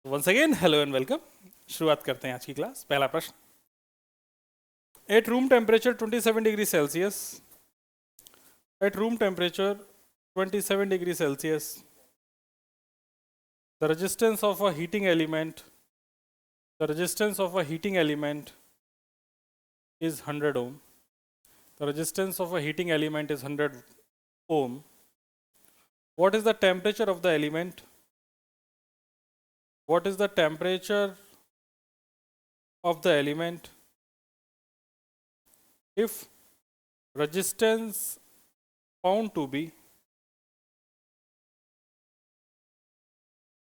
Once again hello and welcome. शुरुआत करते हैं आज की क्लास। पहला प्रश्न, at room temperature 27 degree Celsius, at room temperature 27 degree Celsius the resistance of a heating element, the resistance of a heating element is 100 ohm. The resistance of a heating element is 100 ohm. What is the temperature of the element? What is the temperature of the element if resistance found to be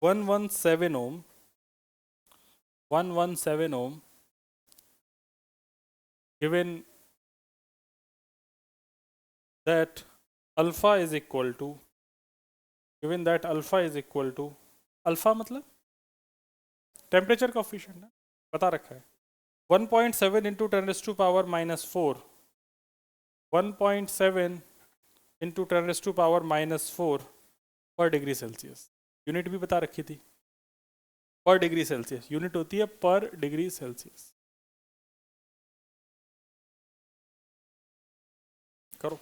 117 ohm, 117 ohm, given that alpha is equal to, given that alpha is equal to, alpha मतलब temperature coefficient है, बता रखा है 1.7 into 10⁻⁻⁴, 1.7 into 10⁻⁻⁴ पर degree Celsius. Unit भी बता रखी थी, पर डिग्री सेल्सियस यूनिट होती है पर डिग्री सेल्सियस। करो।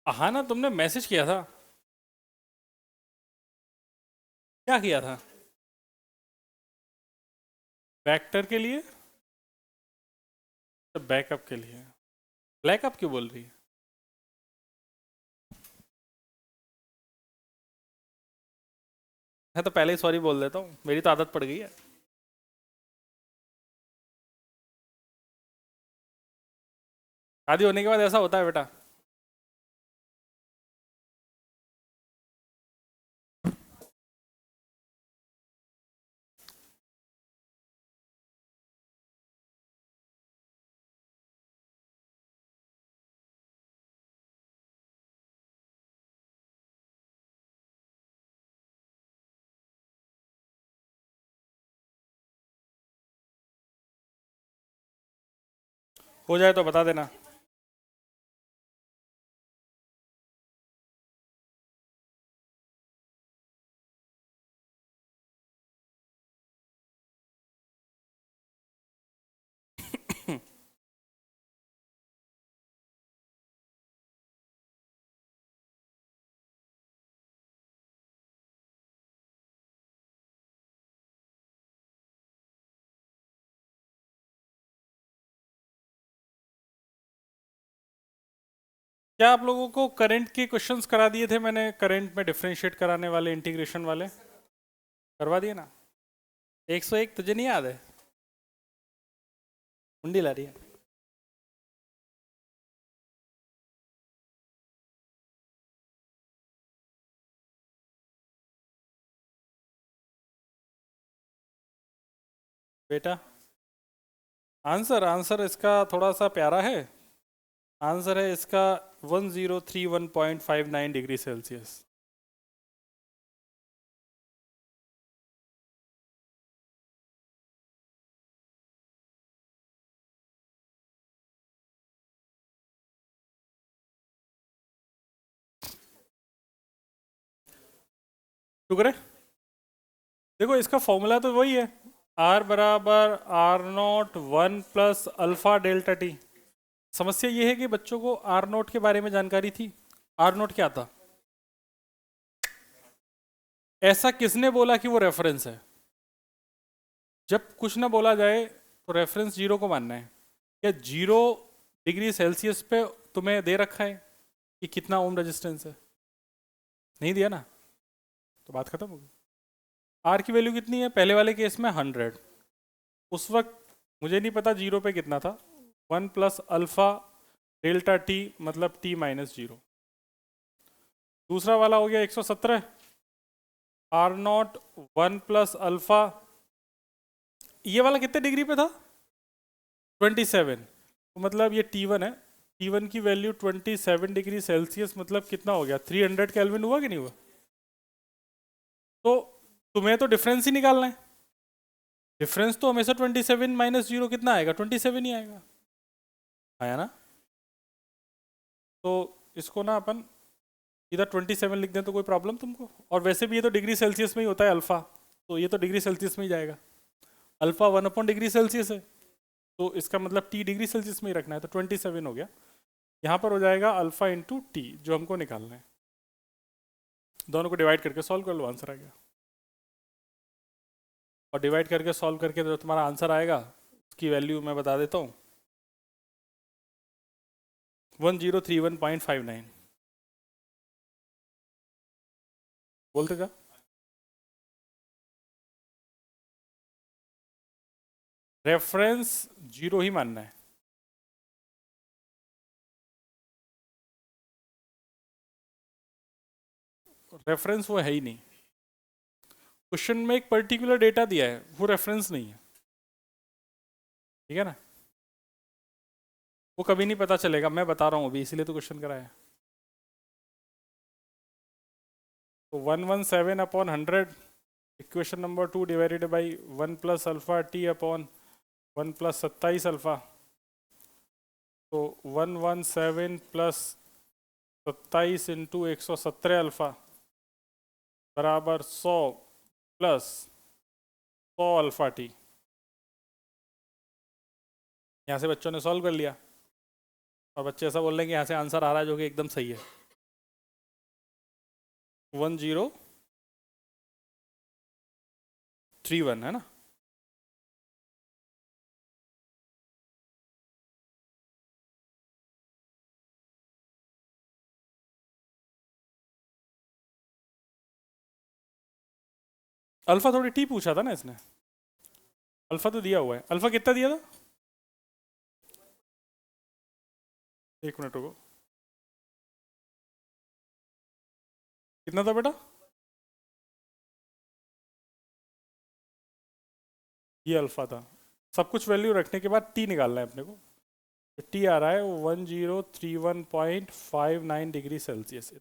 हाँ ना, तुमने मैसेज किया था, क्या किया था? वेक्टर के लिए, बैकअप के लिए। ब्लैकअप क्यों बोल रही है? मैं तो पहले ही सॉरी बोल देता हूँ, मेरी तो आदत पड़ गई है। शादी होने के बाद ऐसा होता है बेटा। हो जाए तो बता देना। क्या आप लोगों को करंट के क्वेश्चंस करा दिए थे मैंने? करंट में डिफरेंशिएट कराने वाले, इंटीग्रेशन वाले करवा दिए ना? 101 तुझे नहीं याद है? मुंडी ला रही है। बेटा आंसर आंसर इसका थोड़ा सा प्यारा है। आंसर है इसका 1031.59 डिग्री सेल्सियस। शुक्र है। देखो इसका फॉर्मूला तो वही है, आर बराबर R naught 1 plus alpha delta T. समस्या ये है कि बच्चों को आर नोट के बारे में जानकारी थी। आर नोट क्या था? ऐसा किसने बोला कि वो रेफरेंस है? जब कुछ ना बोला जाए तो रेफरेंस जीरो को मानना है। क्या 0 डिग्री सेल्सियस पे तुम्हें दे रखा है कि कितना ओम रेजिस्टेंस है? नहीं दिया ना, तो बात खत्म होगी। आर की वैल्यू कितनी है? पहले वाले केस में 100। उस वक्त मुझे नहीं पता जीरो पे कितना था। 1 प्लस अल्फा डेल्टा टी मतलब t-0। दूसरा वाला हो गया 117, आर नॉट 1 प्लस अल्फा, ये वाला कितने डिग्री पे था? 27। तो मतलब ये T1 है, T1 की वैल्यू 27 डिग्री सेल्सियस मतलब कितना हो गया? 300 केल्विन हुआ कि नहीं हुआ? तो तुम्हें तो डिफरेंस ही निकालना है। डिफरेंस तो हमेशा 27 माइनस 0 कितना आएगा, 27 ही आएगा, आया ना। तो इसको ना अपन इधर 27 लिख दें तो कोई प्रॉब्लम तुमको? और वैसे भी ये तो डिग्री सेल्सियस में ही होता है अल्फा, तो ये तो डिग्री सेल्सियस में ही जाएगा। अल्फा 1/डिग्री सेल्सियस है, तो इसका मतलब टी डिग्री सेल्सियस में ही रखना है, तो 27 हो गया। यहाँ पर हो जाएगा अल्फा इंटू टी, जो हमको निकालना है। दोनों को डिवाइड करके सॉल्व कर लो, आंसर आ गया। और डिवाइड करके सॉल्व करके जो तुम्हारा आंसर आएगा उसकी वैल्यू मैं बता देता हूँ, 1031.59। बोलते क्या? रेफरेंस जीरो ही मानना है। रेफरेंस वो है ही नहीं, क्वेश्चन में एक पर्टिकुलर डेटा दिया है, वो रेफरेंस नहीं है, ठीक है ना। वो कभी नहीं पता चलेगा, मैं बता रहा हूँ अभी, इसीलिए तो क्वेश्चन कराया है। तो 117/100 equation number 2 divided by 1 plus alpha T upon 1 plus 27 alpha. तो 117 प्लस 27 इंटू 117 अल्फा बराबर 100 प्लस 100 अल्फा टी। यहाँ से बच्चों ने सॉल्व कर लिया और बच्चे ऐसा बोल रहे हैं कि यहाँ से आंसर आ रहा है जो कि एकदम सही है, 1031 है ना। अल्फा थोड़ी टी पूछा था ना इसने, अल्फा तो दिया हुआ है। अल्फा कितना दिया था? एक मिनट रुको, कितना था बेटा? ये अल्फा था। सब कुछ वैल्यू रखने के बाद टी निकालना है अपने को। टी आ रहा है 1031.59 डिग्री सेल्सियस।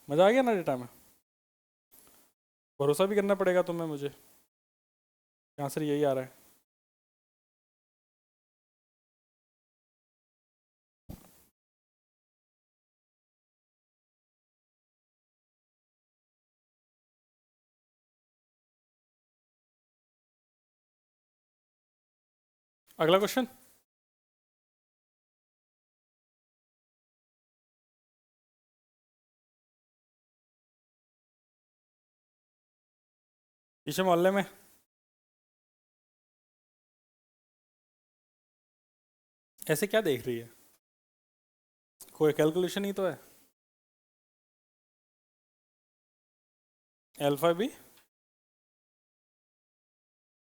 मजा आ गया ना डेटा में? भरोसा भी करना पड़ेगा तुम्हें मुझे, आंसर यही आ रहा है। अगला क्वेश्चन। पीछे मोहल्ले में ऐसे क्या देख रही है? कोई कैलकुलेशन ही तो है। अल्फा भी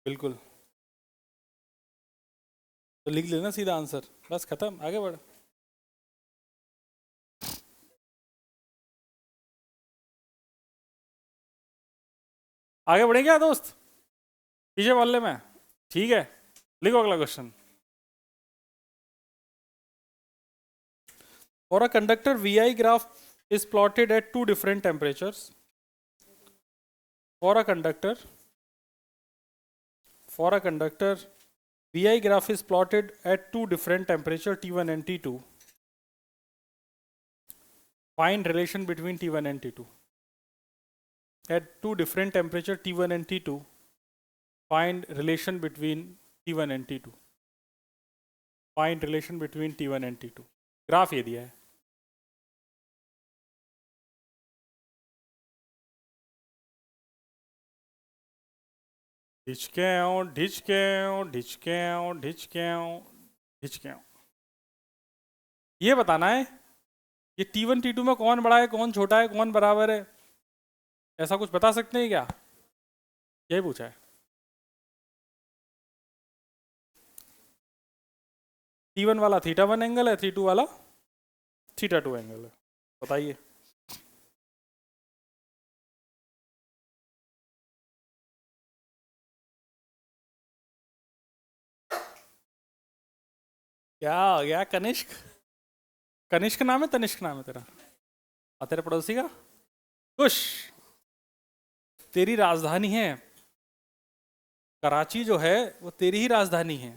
बिल्कुल, तो लिख लेना सीधा आंसर, बस खत्म, आगे बढ़। आगे बढ़े क्या दोस्त? पीछे मोहल्ले में, ठीक है। लिखो अगला question. For a conductor VI graph is plotted at two different temperatures. For a conductor, VI graph is plotted at two different temperature T1 and T2. Find relation between T1 and T2. At two different temperature T1 and T2, find relation between T1 and T2. Find relation between T1 and T2. Graph ये दिया है। ढिचके ढिचके ढिचके ढिचके ढिचके, ये बताना है ये T1 T2 में कौन बड़ा है, कौन छोटा है, कौन बराबर है, ऐसा कुछ बता सकते हैं क्या? यही पूछा है। T1 वाला θ1 एंगल है, T2 वाला θ2 एंगल है, बताइए। क्या हो गया कनिष्क, कनिष्क नाम है, तनिष्क नाम है तेरा? और तेरे पड़ोसी का? कुश। तेरी राजधानी है कराची जो है, वो तेरी ही राजधानी है।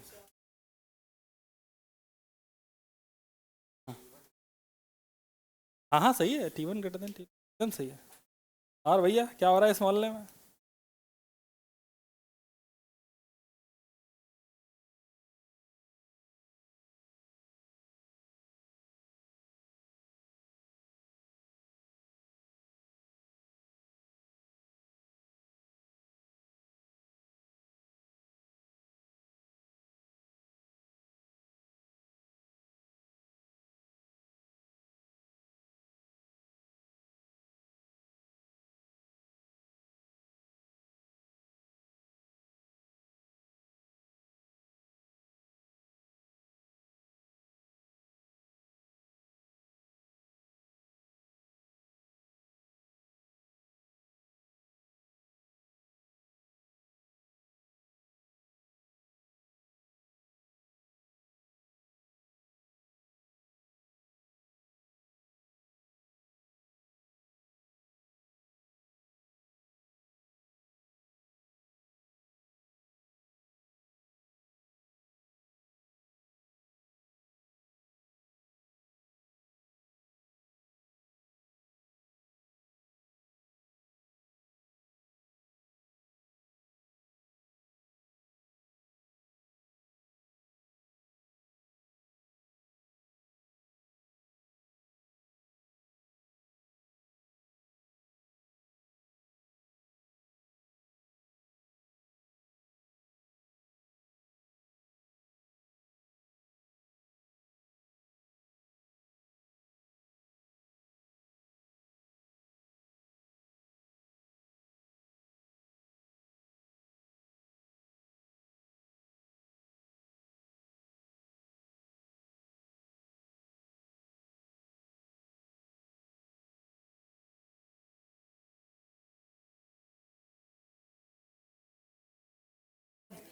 हाँ हाँ सही है, T1 ग्रेटर देन T, एकदम सही है। और भैया क्या हो रहा है इस मोहल्ले में?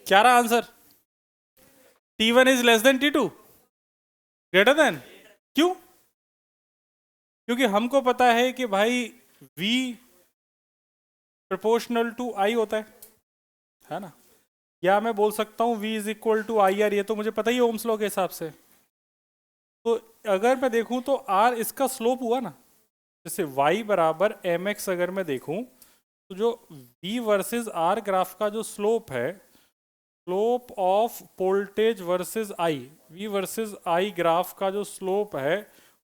क्या रहा answer? T1 is less than T2, greater than? क्यों? क्योंकि हमको पता है कि भाई V प्रोपोर्शनल टू I होता है ना? या मैं बोल सकता हूँ V is equal to I R, ये तो मुझे पता ही है ओम्स लॉ के हिसाब से। तो अगर मैं देखूं तो R इसका स्लोप हुआ ना, जैसे y बराबर mx अगर मैं देखूं तो जो V वर्सेस R ग्राफ का जो स्लोप है, slope of voltage versus I, V versus I graph का जो स्लोप है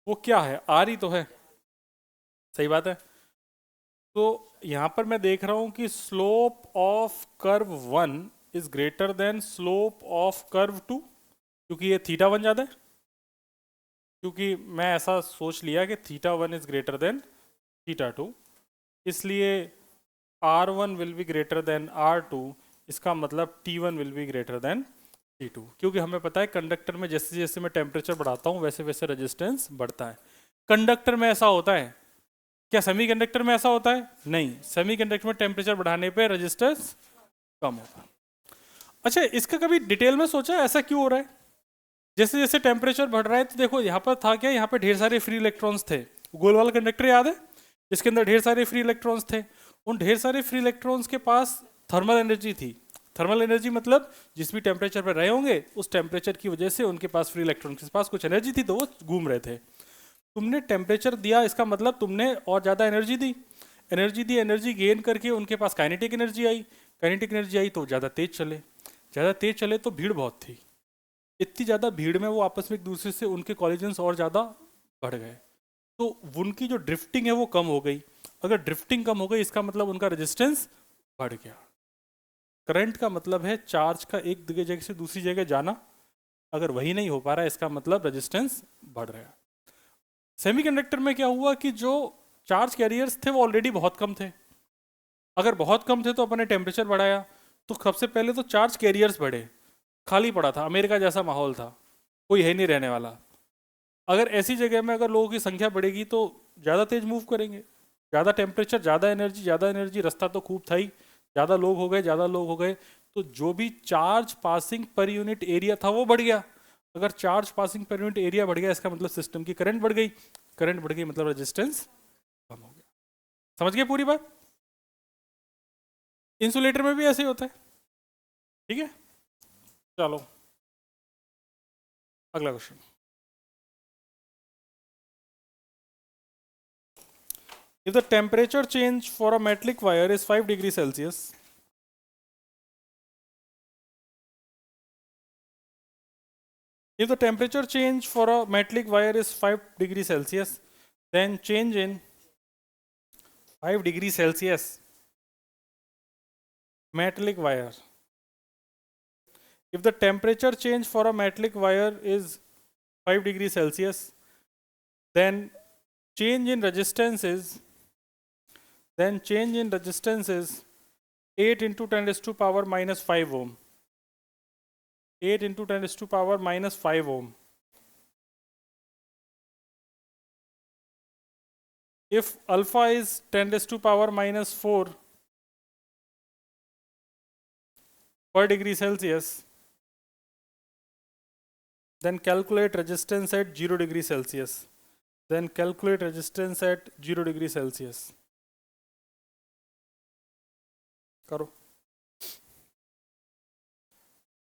वो क्या है? R ही तो है, सही बात है। तो यहां पर मैं देख रहा हूं कि slope of curve 1 is greater than slope of curve 2, क्योंकि ये θ1 ज्यादा है। क्योंकि मैं ऐसा सोच लिया कि θ1 इज ग्रेटर देन θ2, इसलिए R1 will be greater than R2, इसका मतलब T1 will be greater than T2। क्योंकि हमें पता है कंडक्टर में जैसे जैसे मैं टेम्परेचर बढ़ाता हूँ वैसे वैसे रेजिस्टेंस बढ़ता है। कंडक्टर में ऐसा होता है क्या? सेमीकंडक्टर में ऐसा होता है? नहीं, सेमीकंडक्टर में टेम्परेचर बढ़ाने पे रेजिस्टेंस कम होता है। अच्छा, इसका कभी डिटेल में सोचा है ऐसा क्यों हो रहा है? जैसे जैसे टेम्परेचर बढ़ रहा है तो देखो यहाँ पर था क्या, यहाँ पे ढेर सारे फ्री इलेक्ट्रॉन्स थे। गोल वाला कंडक्टर याद है, इसके अंदर ढेर सारे फ्री इलेक्ट्रॉन्स थे। उन ढेर सारे फ्री इलेक्ट्रॉन्स के पास थर्मल एनर्जी थी। थर्मल एनर्जी मतलब जिस भी टेम्परेचर पर रहे होंगे उस टेम्परेचर की वजह से उनके पास फ्री इलेक्ट्रॉन के पास कुछ एनर्जी थी, तो वो घूम रहे थे। तुमने टेम्परेचर दिया, इसका मतलब तुमने और ज़्यादा एनर्जी दी। एनर्जी गेन करके उनके पास काइनेटिक एनर्जी आई। काइनेटिक एनर्जी आई तो ज़्यादा तेज चले। ज़्यादा तेज चले तो भीड़ बहुत थी। इतनी ज़्यादा भीड़ में वो आपस में एक दूसरे से उनके कॉलिजन्स और ज़्यादा बढ़ गए, तो उनकी जो ड्रिफ्टिंग है वो कम हो गई। अगर ड्रिफ्टिंग कम हो गई इसका मतलब उनका रेजिस्टेंस बढ़ गया। करंट का मतलब है चार्ज का एक जगह से दूसरी जगह जाना। अगर वही नहीं हो पा रहा है इसका मतलब रेजिस्टेंस बढ़ रहा है। सेमीकंडक्टर में क्या हुआ कि जो चार्ज कैरियर्स थे वो ऑलरेडी बहुत कम थे। अगर बहुत कम थे तो अपने टेम्परेचर बढ़ाया, तो सबसे पहले तो चार्ज कैरियर्स बढ़े। खाली पड़ा था, अमेरिका जैसा माहौल था, कोई है नहीं रहने वाला। अगर ऐसी जगह में अगर लोगों की संख्या बढ़ेगी तो ज़्यादा तेज मूव करेंगे। ज़्यादा टेम्परेचर, ज़्यादा एनर्जी, रास्ता तो खूब था ही, ज़्यादा लोग हो गए, ज़्यादा लोग हो गए, तो जो भी charge passing per unit area था वो बढ़ गया। अगर charge passing per unit area बढ़ गया इसका मतलब सिस्टम की करंट बढ़ गई, करंट बढ़ गई मतलब रेजिस्टेंस कम हो गया। समझ गए पूरी बात? इंसुलेटर में भी ऐसे ही होता है। ठीक है, चलो अगला question. If the temperature change for a metallic wire is 5 degrees Celsius, if the temperature change for a metallic wire is 5 degrees Celsius, then change in 5 degrees Celsius metallic wire. If the temperature change for a metallic wire is 5 degrees Celsius, then change in resistance is then change in resistance is 8 into 10 raised to power minus 5 ohm. 8 into 10 raised to power minus 5 ohm. If alpha is 10 raised to power minus 4 per degree Celsius, then calculate resistance at 0 degree Celsius. Then calculate resistance at 0 degree Celsius. करो,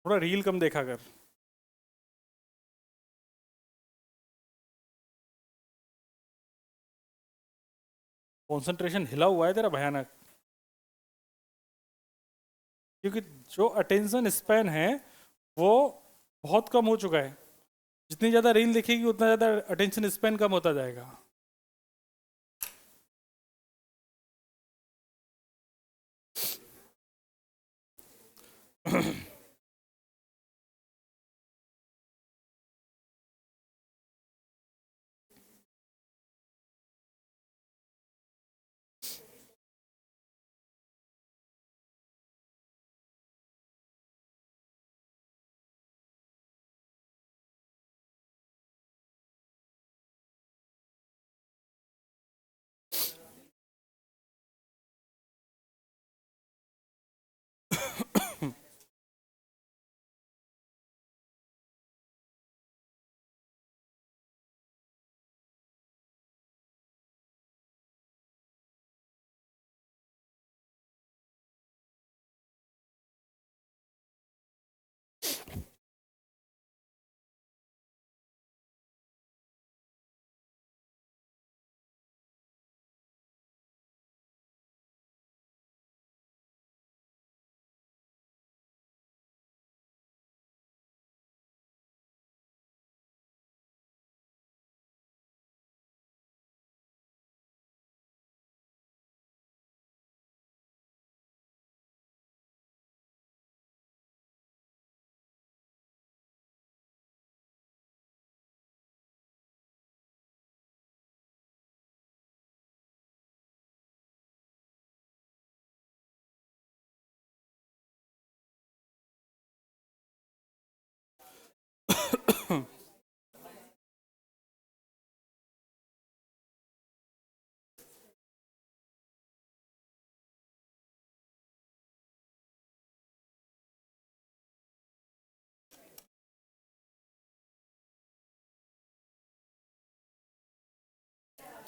थोड़ा reel कम देखा कर। Concentration हिला हुआ है तेरा भयानक, क्योंकि जो अटेंशन स्पैन है वो बहुत कम हो चुका है। जितनी ज़्यादा रील देखेगी उतना ज़्यादा अटेंशन स्पैन कम होता जाएगा।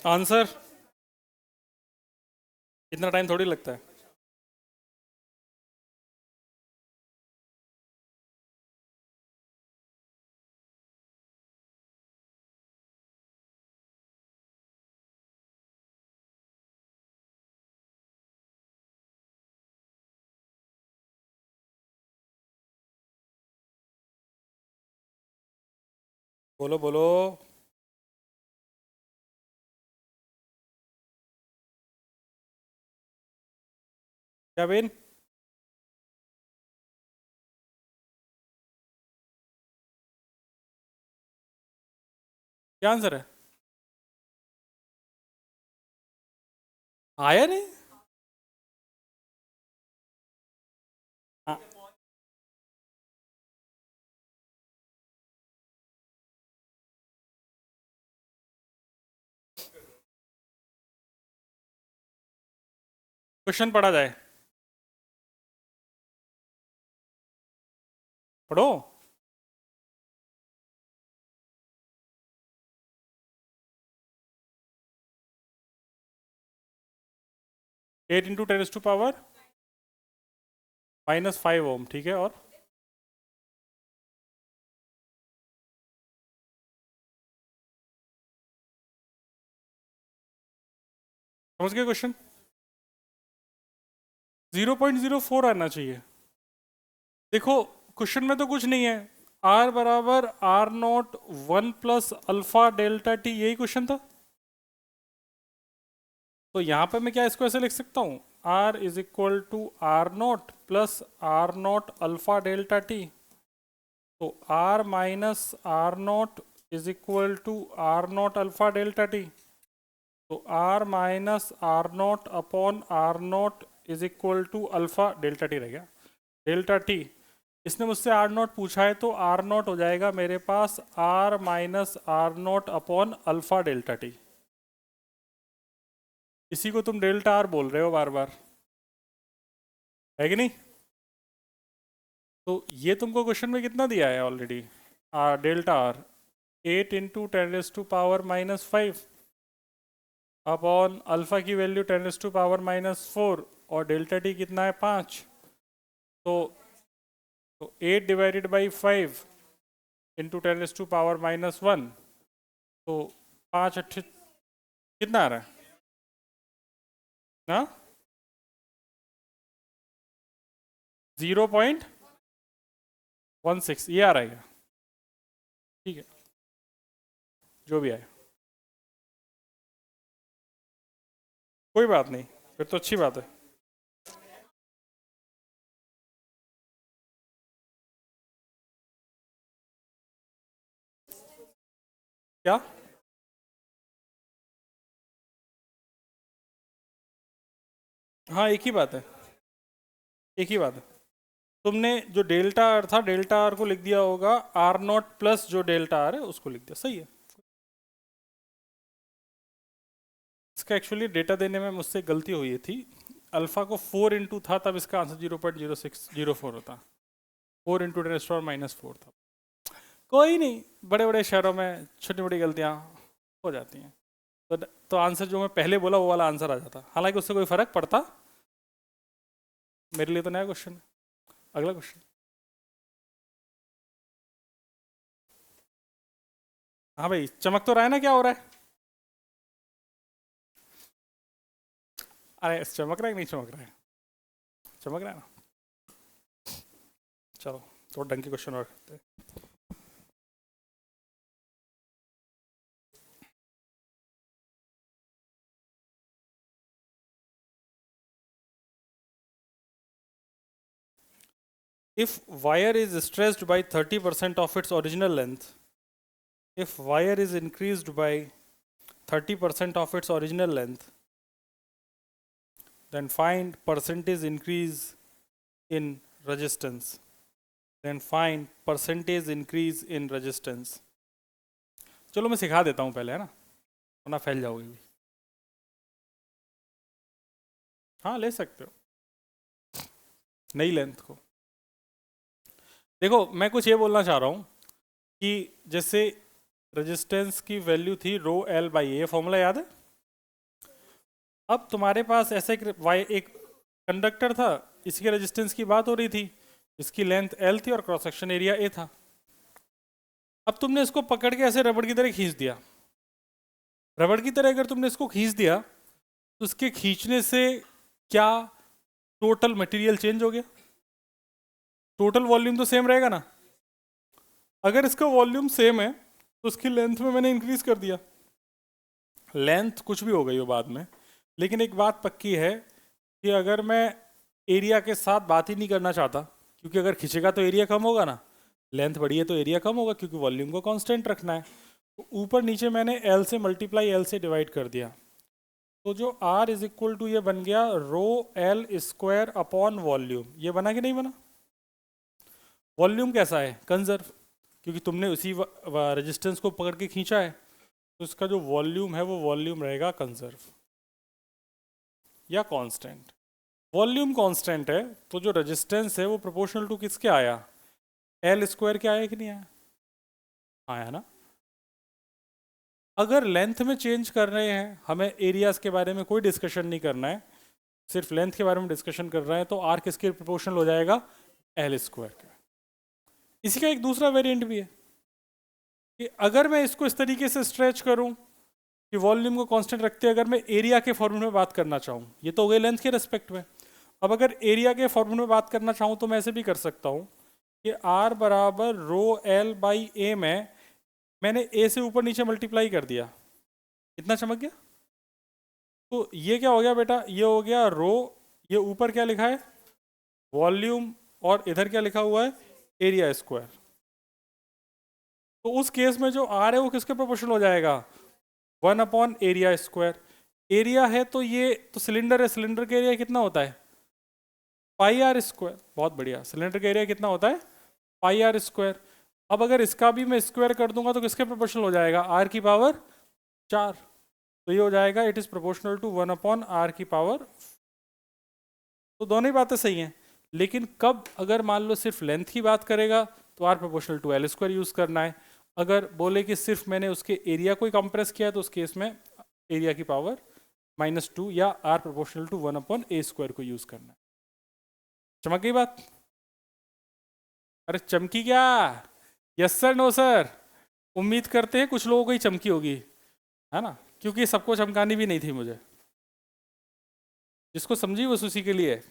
आंसर इतना टाइम थोड़ी लगता है। बोलो बोलो। क्या बेन? क्या आंसर है? आया नहीं? क्वेश्चन पढ़ा जाए, पढ़ो। 8 इंटू 10⁻⁻⁵ -5 ओम, ठीक है। और समझ गए क्वेश्चन? 0.04 आना चाहिए। देखो क्वेश्चन में तो कुछ नहीं है, R बराबर R0 1 plus alpha delta T, यही क्वेश्चन था। तो यहाँ पे मैं क्या इसको ऐसे लिख सकता हूँ, R is equal to R0 plus R0 alpha delta T. तो R minus R0 is equal to R0 alpha delta T. तो R minus R0 upon R0 is equal to alpha delta T रह गया। Delta T, इसने मुझसे R0 पूछा है तो R0 हो जाएगा मेरे पास R minus R0 upon alpha delta T. इसी को तुम डेल्टा आर बोल रहे हो बार बार, है कि नहीं? तो ये तुमको क्वेश्चन में कितना दिया है already, delta R 8 into 10⁻⁻5 upon alpha की वैल्यू 10⁻⁻4 और डेल्टा टी कितना है 5। तो 8 डिवाइडेड बाई 5 इंटू 10⁻⁻1, तो 5 अट्ठे कितना आ रहा है ना, 0.16 ये आ रहा है। ठीक है, जो भी आए कोई बात नहीं, फिर तो अच्छी बात है। क्या? हाँ एक ही बात है, एक ही बात है। तुमने जो डेल्टा आर था, डेल्टा आर को लिख दिया होगा R0 प्लस जो डेल्टा आर है उसको लिख दिया, सही है। इसका एक्चुअली डेटा देने में मुझसे गलती हुई थी, अल्फा को 4 इंटू था तब इसका आंसर 0.0604 होता, 4 इंटू 10⁻⁻4 था। कोई नहीं, बड़े बड़े शहरों में छोटी मोटी गलतियाँ हो जाती हैं। तो आंसर जो मैं पहले बोला वो वाला आंसर आ जाता, हालांकि उससे कोई फर्क पड़ता मेरे लिए तो नया क्वेश्चन है। अगला क्वेश्चन। हाँ भाई, चमक तो रहा है ना, क्या हो रहा है? अरे चमक रहा है कि नहीं चमक रहा है? चमक रहा है ना। चलो तो ढंग के क्वेश्चन और करते हैं। If wire is stretched by 30% of its original length, if wire is increased by 30% of its original length, then find percentage increase in resistance. Then find percentage increase in resistance. चलो मैं सिखा देता हूँ पहले, है ना, वरना फैल जाओगे भी। हाँ ले सकते हो नई लेंथ को। देखो मैं कुछ ये बोलना चाह रहा हूँ कि जैसे रेजिस्टेंस की वैल्यू थी rho L by A, formula याद है? अब तुम्हारे पास ऐसे एक कंडक्टर था, इसकी रेजिस्टेंस की बात हो रही थी, इसकी लेंथ एल थी और क्रॉस सेक्शन एरिया ए था। अब तुमने इसको पकड़ के ऐसे रबड़ की तरह खींच दिया। रबड़ की तरह अगर तुमने इसको खींच दिया तो उसके खींचने से क्या टोटल मटेरियल चेंज हो गया? टोटल वॉल्यूम तो सेम रहेगा ना। अगर इसका वॉल्यूम सेम है तो उसकी लेंथ में मैंने इंक्रीज कर दिया, लेंथ कुछ भी हो गई हो बाद में, लेकिन एक बात पक्की है कि अगर मैं एरिया के साथ बात ही नहीं करना चाहता, क्योंकि अगर खींचेगा तो एरिया कम होगा ना, लेंथ बढ़ी है तो एरिया कम होगा क्योंकि वॉल्यूम को कांस्टेंट रखना है। तो ऊपर नीचे मैंने एल से मल्टीप्लाई एल से डिवाइड कर दिया, तो जो आर इज इक्वल टू ये बन गया rho L square upon volume. ये बना कि नहीं बना? वॉल्यूम कैसा है? कंजर्व, क्योंकि तुमने उसी रेजिस्टेंस को पकड़ के खींचा है, तो इसका जो वॉल्यूम है वो वॉल्यूम रहेगा कंजर्व या कांस्टेंट। वॉल्यूम कांस्टेंट है तो जो रेजिस्टेंस है वो प्रोपोर्शनल टू किसके आया? एल स्क्वायर के आया कि नहीं आया? आया ना। अगर लेंथ में चेंज कर रहे हैं, हमें एरियाज के बारे में कोई डिस्कशन नहीं करना है, सिर्फ लेंथ के बारे में डिस्कशन कर रहे हैं, तो आर किसके प्रोपोर्शनल हो जाएगा, एल स्क्वायर का। इसी का एक दूसरा वेरिएंट भी है कि अगर मैं इसको इस तरीके से स्ट्रेच करूं कि वॉल्यूम को कांस्टेंट रखते अगर मैं एरिया के फॉर्मूले में बात करना चाहूं, ये तो हो गई लेंथ के रेस्पेक्ट में। अब अगर एरिया के फॉर्मूले में बात करना चाहूं तो मैं ऐसे भी कर सकता हूं कि आर बराबर रो एल बाई ए में मैंने ए से ऊपर नीचे मल्टीप्लाई कर दिया, इतना चमक गया। तो ये क्या हो गया बेटा, ये हो गया रो, ये ऊपर क्या लिखा है वॉल्यूम, और इधर क्या लिखा हुआ है एरिया स्क्वायर। तो उस केस में जो आर है वो किसके प्रोपोर्शनल हो जाएगा, 1 अपॉन एरिया स्क्वायर। एरिया है तो ये तो सिलेंडर है, सिलेंडर का एरिया कितना होता है पाई आर स्क्वायर। बहुत बढ़िया, सिलेंडर का एरिया कितना होता है पाई आर स्क्वायर। अब अगर इसका भी मैं स्क्वायर कर दूंगा तो किसके प्रोपोर्शनल हो जाएगा, आर की पावर 4। तो ये हो जाएगा it is proportional to 1 upon R की पावर। तो दोनों ही बातें सही हैं, लेकिन कब, अगर मान लो सिर्फ लेंथ की बात करेगा तो R proportional to L square use करना है। अगर बोले कि सिर्फ मैंने उसके एरिया को ही कंप्रेस किया तो उस केस में एरिया की पावर -2 या R proportional to 1 upon A square को यूज करना है। चमक गई बात, अरे चमकी क्या, यस सर नो सर, उम्मीद करते हैं कुछ लोगों को ही चमकी होगी, है ना, क्योंकि सबको चमकानी भी नहीं थी मुझे, जिसको समझी बस उसी के लिए।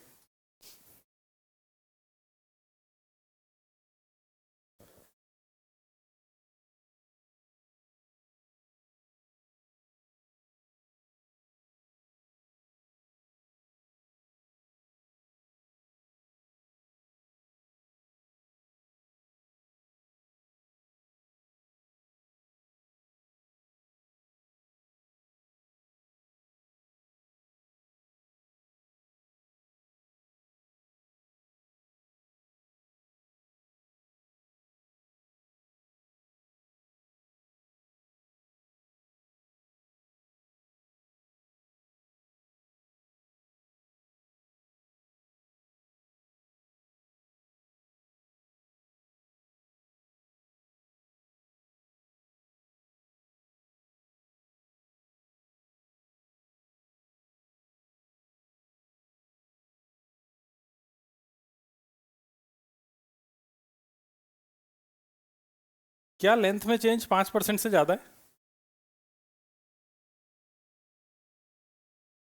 क्या लेंथ में चेंज 5% से ज्यादा है,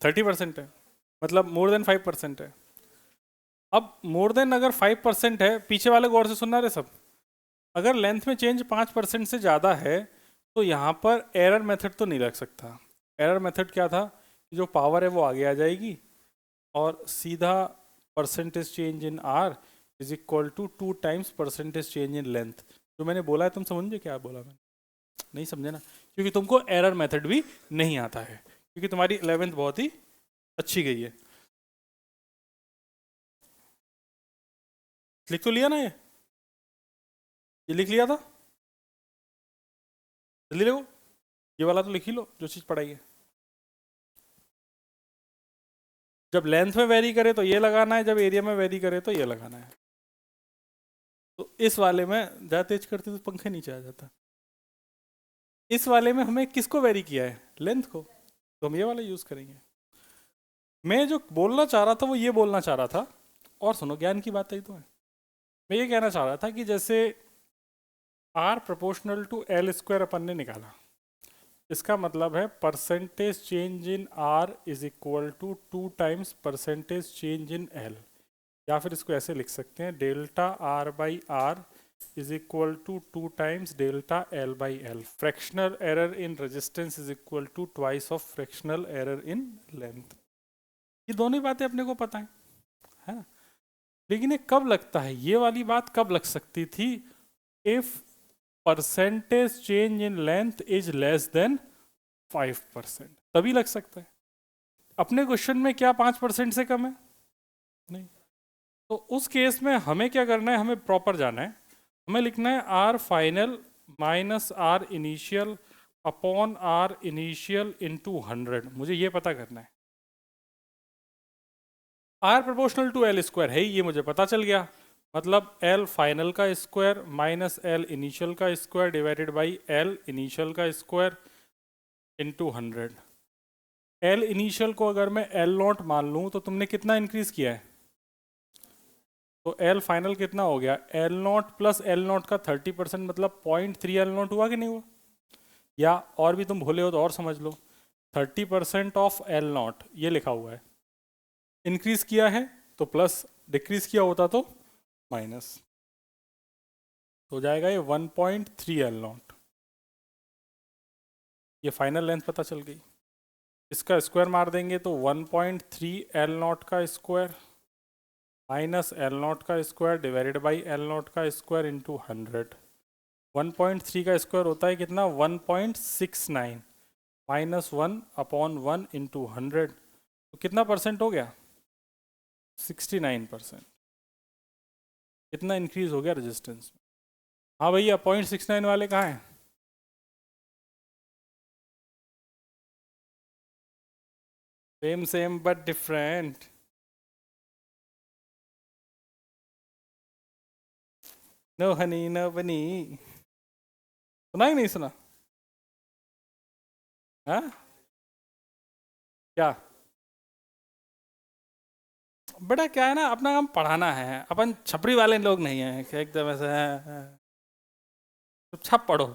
30% है, मतलब मोर देन 5% है। अब मोर देन अगर 5% है, पीछे वाले गौर से सुनना रहे सब, अगर लेंथ में चेंज 5% से ज़्यादा है तो यहाँ पर एरर मेथड तो नहीं रख सकता। एरर मेथड क्या था कि जो पावर है वो आगे आ जाएगी और सीधा percentage change in R is equal to 2 times percentage change in length. जो मैंने बोला है तुम समझे क्या बोला मैंने, नहीं समझे ना, क्योंकि तुमको एरर मेथड भी नहीं आता है, क्योंकि तुम्हारी 11th बहुत ही अच्छी गई है। लिख तो लिया ना, ये लिख लिया था, जल्दी लिखो, ये वाला तो लिख ही लो जो चीज़ पढ़ाई है। जब लेंथ में वेरी करे तो ये लगाना है, जब एरिया में वेरी करे तो ये लगाना है। तो इस वाले में ज़्यादा तेज करते तो पंखे नीचे आ जाता। इस वाले में हमें किसको वेरी किया है, लेंथ को, तो हम ये वाला यूज़ करेंगे। मैं जो बोलना चाह रहा था वो ये बोलना चाह रहा था, और सुनो ज्ञान की बात है तो है, मैं ये कहना चाह रहा था कि जैसे R proportional to L square अपन ने निकाला, इसका मतलब है percentage change in R is equal to 2 times percentage change in L, या फिर इसको ऐसे लिख सकते हैं delta R by R is equal to 2 times delta L by L. Fractional error in resistance is equal to twice of fractional error in length. ये दोनों ही बातें अपने को पता है ना, लेकिन ये कब लगता है, ये वाली बात कब लग सकती थी, if percentage change in length is less than 5%, तभी लग सकता है। अपने क्वेश्चन में क्या 5% से कम है, नहीं। तो उस केस में हमें क्या करना है, हमें प्रॉपर जाना है, हमें लिखना है R final minus R initial upon R initial into 100। मुझे ये पता करना है, R proportional to L square है, ये मुझे पता चल गया, मतलब एल फाइनल का स्क्वायर माइनस एल इनिशियल का square divided by L initial का स्क्वायर इंटू 100। एल इनिशियल को अगर मैं एल नॉट मान लूँ तो तुमने कितना इंक्रीज किया है? तो एल फाइनल कितना हो गया? L not plus L naught का 30% मतलब 0.3 एल नॉट हुआ कि नहीं हुआ? या और भी तुम भूले हो तो और समझ लो, 30% ऑफ एल नॉट ये लिखा हुआ है, इंक्रीज किया है तो प्लस, डिक्रीज किया होता तो माइनस, तो जाएगा ये 1.3 एल नॉट। ये फाइनल लेंथ पता चल गई। इसका स्क्वायर मार देंगे तो 1.3 एल नॉट का स्क्वायर माइनस एल नॉट का square divided by L naught का स्क्वायर इंटू 100। 1.3 का स्क्वायर होता है कितना? 1.69 माइनस 1/1 इंटू 100, तो कितना परसेंट हो गया? 69%। कितना इंक्रीज हो गया रेजिस्टेंस? हाँ भैया, 0.69 वाले कहाँ हैं? Same same but different. No honey no bunny. सुना ही नहीं सुना? हाँ क्या? बेटा क्या है ना, अपना काम पढ़ाना है, अपन छपरी वाले लोग नहीं हैं कि एकदम ऐसे चुपचाप पढ़ो,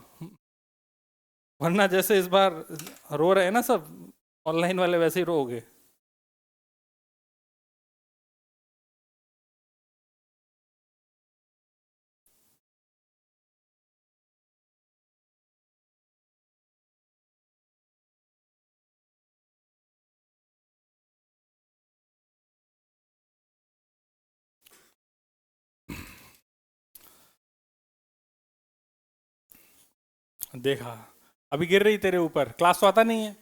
वरना जैसे इस बार रो रहे हैं ना सब ऑनलाइन वाले, वैसे ही रोगे। देखा, अभी गिर रही तेरे ऊपर, क्लास तो आता नहीं है।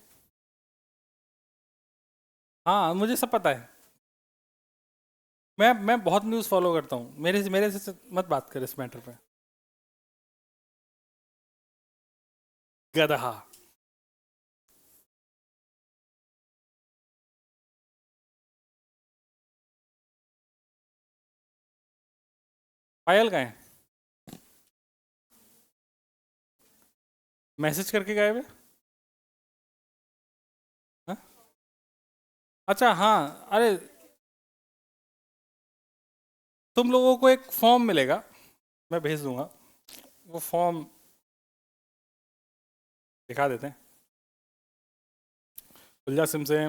हाँ मुझे सब पता है, मैं बहुत न्यूज़ फॉलो करता हूँ, मेरे से मत बात कर इस मैटर पे। गधा। पायल का है? मैसेज करके गायब है? हाँ? अच्छा हाँ, अरे तुम लोगों को एक फॉर्म मिलेगा, मैं भेज दूंगा, वो फॉर्म दिखा देते हैं। खुल सिम से।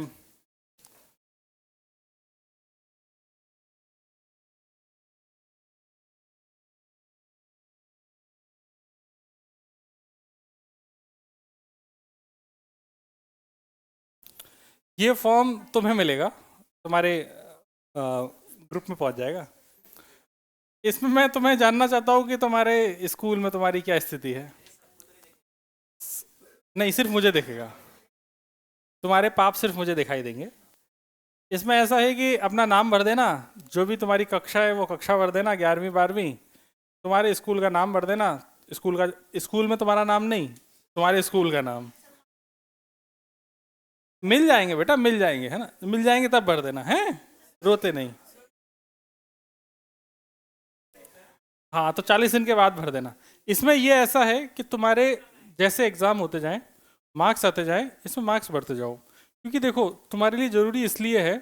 ये फॉर्म तुम्हें मिलेगा, तुम्हारे ग्रुप में पहुंच जाएगा। इसमें मैं तुम्हें जानना चाहता हूँ कि तुम्हारे स्कूल में तुम्हारी क्या स्थिति है। नहीं, सिर्फ मुझे दिखेगा, तुम्हारे पाप सिर्फ मुझे दिखाई देंगे। इसमें ऐसा है कि अपना नाम भर देना, जो भी तुम्हारी कक्षा है वो कक्षा भर देना, 11वीं 12वीं, तुम्हारे स्कूल का नाम भर देना, स्कूल का, स्कूल में तुम्हारा नाम नहीं, तुम्हारे स्कूल का नाम। मिल जाएंगे बेटा, मिल जाएंगे, है ना, मिल जाएंगे तब भर देना है, रोते नहीं। हाँ तो 40 दिन के बाद भर देना। इसमें ये ऐसा है कि तुम्हारे जैसे एग्जाम होते जाएं, मार्क्स आते जाएं, इसमें मार्क्स बढ़ते जाओ, क्योंकि देखो तुम्हारे लिए ज़रूरी इसलिए है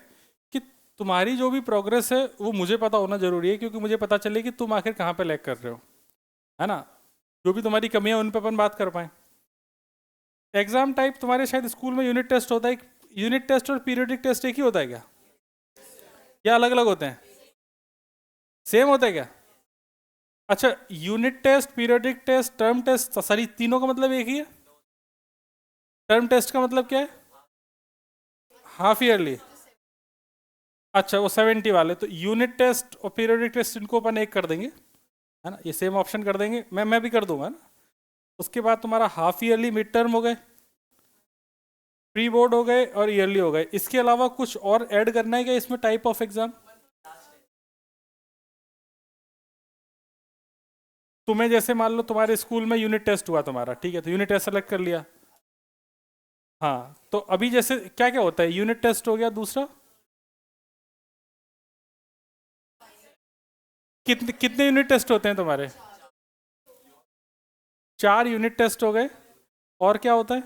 कि तुम्हारी जो भी प्रोग्रेस है वो मुझे पता होना ज़रूरी है, क्योंकि मुझे पता चले कि तुम आखिर कहाँ पे लैग कर रहे हो, है ना। जो भी तुम्हारी कमियां उन पर अपन बात कर पाए। एग्जाम टाइप तुम्हारे शायद स्कूल में यूनिट टेस्ट होता है, यूनिट टेस्ट और पीरियडिक टेस्ट एक ही होता है क्या, या अलग अलग होते हैं? सेम होता है क्या? अच्छा, unit test, periodic test, term test, सारी तीनों का मतलब एक ही है? टर्म टेस्ट का मतलब क्या है? Half yearly. अच्छा वो 70 वाले, तो यूनिट टेस्ट और पीरियडिक टेस्ट इनको अपन एक कर देंगे, है ना, ये सेम ऑप्शन कर देंगे, मैं भी कर दूंगा ना। उसके बाद तुम्हारा हाफ ईयरली, मिड टर्म हो गए, प्री बोर्ड हो गए और ईयरली हो गए। इसके अलावा कुछ और ऐड करना है क्या इसमें, टाइप ऑफ एग्जाम? तुम्हें जैसे मान लो तुम्हारे स्कूल में यूनिट टेस्ट हुआ तुम्हारा, ठीक है, तो यूनिट टेस्ट सेलेक्ट कर लिया। हाँ तो अभी जैसे क्या क्या होता है, यूनिट टेस्ट हो गया, दूसरा कितने कितने यूनिट टेस्ट होते हैं तुम्हारे? 4 यूनिट टेस्ट हो गए, और क्या होता है?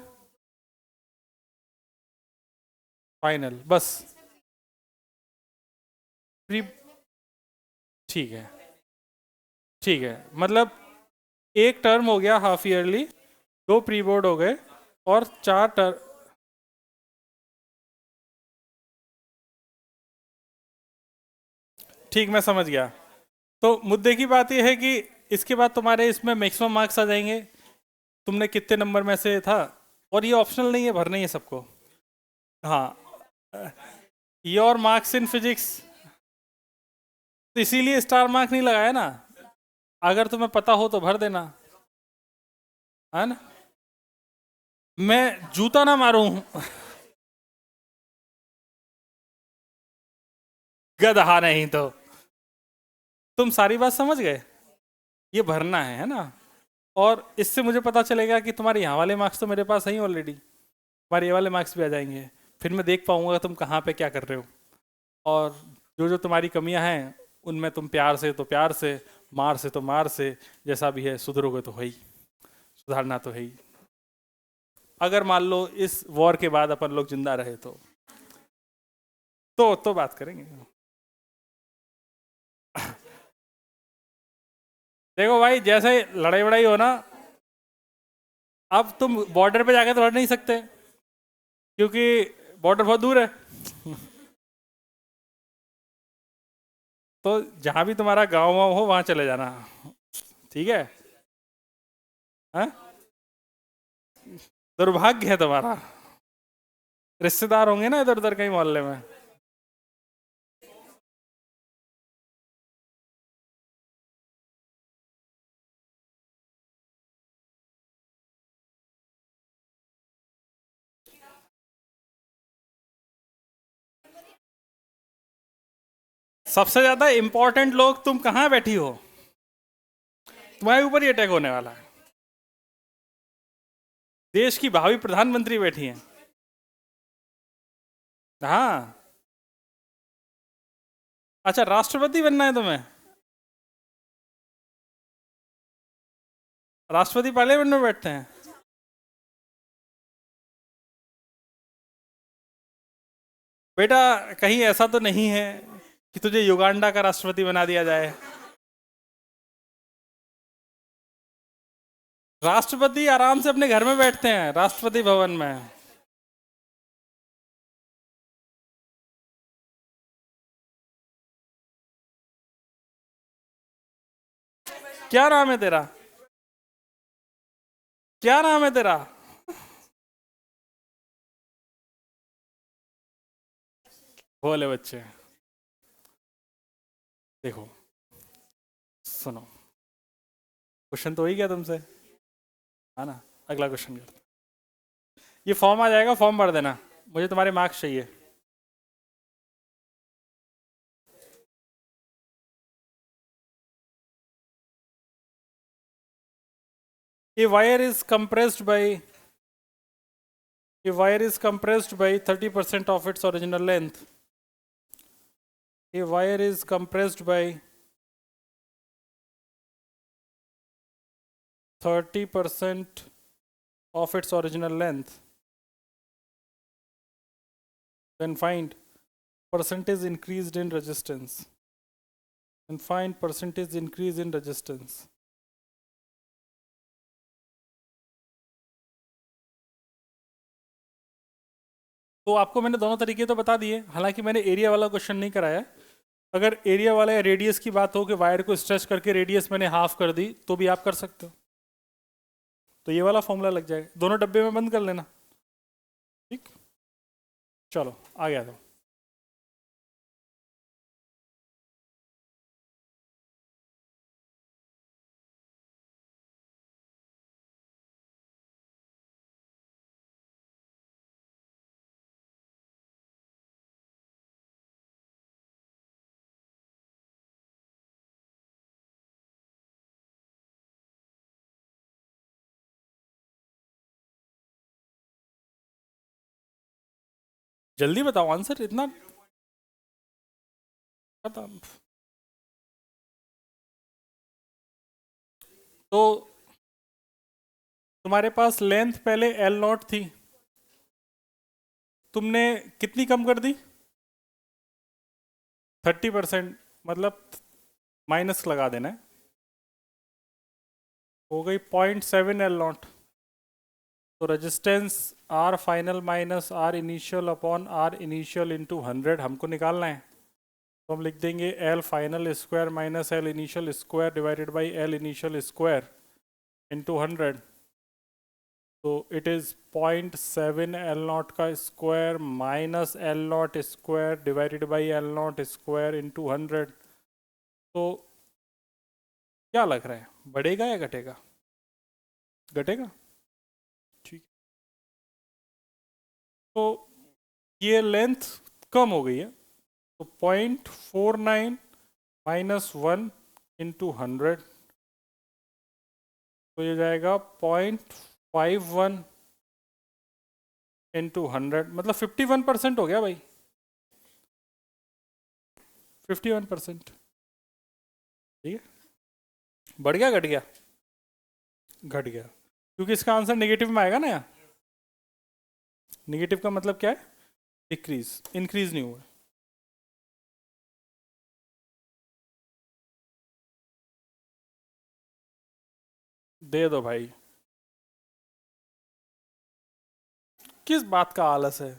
फाइनल बस। प्री ठीक है, ठीक है, मतलब एक टर्म हो गया हाफ ईयरली, दो प्री बोर्ड हो गए, और चार टर्म। ठीक, मैं समझ गया। तो मुद्दे की बात यह है कि इसके बाद तुम्हारे इसमें मैक्सिमम मार्क्स आ जाएंगे, तुमने कितने नंबर में से था, और ये ऑप्शनल नहीं है, भरना ही है सबको। हाँ, योर मार्क्स इन फिजिक्स, तो इसीलिए स्टार मार्क नहीं लगाया ना। अगर तुम्हें पता हो तो भर देना, है ना। मैं जूता ना मारूं। गधा नहीं तो। तुम सारी बात समझ गए, ये भरना है ना। और इससे मुझे पता चलेगा कि तुम्हारे यहाँ वाले मार्क्स तो मेरे पास हैं ऑलरेडी, तुम्हारे ये वाले मार्क्स भी आ जाएंगे। फिर मैं देख पाऊंगा तुम कहाँ पे क्या कर रहे हो, और जो जो तुम्हारी कमियां हैं उनमें तुम प्यार से तो प्यार से, मार से तो मार से, जैसा भी है सुधरोगे तो है ही, सुधारना तो है ही। अगर मान लो इस वॉर के बाद अपन लोग जिंदा रहे तो बात करेंगे। देखो भाई, जैसे लड़ाई वड़ाई हो ना, अब तुम बॉर्डर पे जाके तो लड़ नहीं सकते, क्योंकि बॉर्डर बहुत दूर है। तो जहां भी तुम्हारा गांव वाँव हो वहां चले जाना, ठीक है। हाँ? दुर्भाग्य है तुम्हारा, रिश्तेदार होंगे ना इधर उधर कहीं मोहल्ले में। सबसे ज्यादा इंपॉर्टेंट लोग तुम कहाँ बैठी हो, तुम्हारे ऊपर ही अटैक होने वाला है। देश की भावी प्रधानमंत्री बैठी हैं। हाँ। अच्छा, राष्ट्रपति बनना है तुम्हें? राष्ट्रपति पार्लियामेंट में बैठते हैं? बेटा, कहीं ऐसा तो नहीं है कि तुझे युगांडा का राष्ट्रपति बना दिया जाए? राष्ट्रपति आराम से अपने घर में बैठते हैं, राष्ट्रपति भवन में। क्या नाम है तेरा? क्या नाम है तेरा? भोले बच्चे। देखो, सुनो, क्वेश्चन तो वही गया तुमसे, है ना। अगला क्वेश्चन करते हैं। ये फॉर्म आ जाएगा, फॉर्म भर देना, मुझे तुम्हारे मार्क्स चाहिए। A wire is compressed by a wire is compressed by 30% of its original length. A wire is compressed by 30% of its original length. Then find percentage increased in resistance. And find percentage increase in resistance. तो आपको मैंने दोनों तरीके तो बता दिए, हालांकि मैंने एरिया वाला क्वेश्चन नहीं कराया। अगर एरिया वाला या रेडियस की बात हो कि वायर को स्ट्रेच करके रेडियस मैंने हाफ कर दी, तो भी आप कर सकते हो। तो ये वाला फॉर्मूला लग जाएगा, दोनों डब्बे में बंद कर लेना। ठीक, चलो आ गया तो। जल्दी बताओ आंसर, इतना खत्म। तो तुम्हारे पास लेंथ पहले L नॉट थी, तुमने कितनी कम कर दी? 30%, मतलब माइनस लगा देना है। हो गई 0.7 एल नॉट। तो resistance R final minus R initial upon R initial into 100 हमको निकालना है। तो हम लिख देंगे L final square minus L initial square divided by L initial square into 100। तो इट इज़ 0.7 एल नॉट का square minus L naught square divided by L naught square into 100। तो क्या लग रहा है, बढ़ेगा या घटेगा? घटेगा, ठीक। तो ये लेंथ कम हो गई है, तो 0.49 माइनस 1 इंटू 100, तो ये जाएगा 0.51 इंटू 100, मतलब 51% हो गया भाई, 51%। ठीक है, बढ़ गया घट गया? घट गया, क्योंकि इसका आंसर नेगेटिव में आएगा ना। यहाँ नेगेटिव का मतलब क्या है? डिक्रीज, इंक्रीज नहीं हुआ। दे दो भाई, किस बात का आलस है?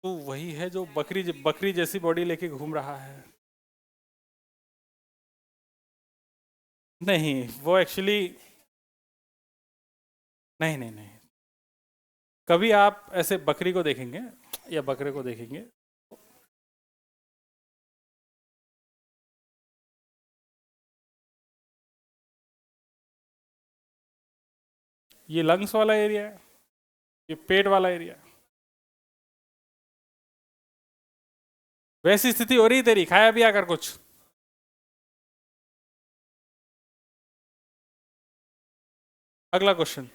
तो वही है जो बकरी जैसी बॉडी लेके घूम रहा है। नहीं, वो एक्चुअली नहीं नहीं नहीं, कभी आप ऐसे बकरी को देखेंगे या बकरे को देखेंगे, ये लंग्स वाला एरिया है, ये पेट वाला एरिया है। वैसी स्थिति हो रही तेरी, खाया पिया कर कुछ। अगला क्वेश्चन।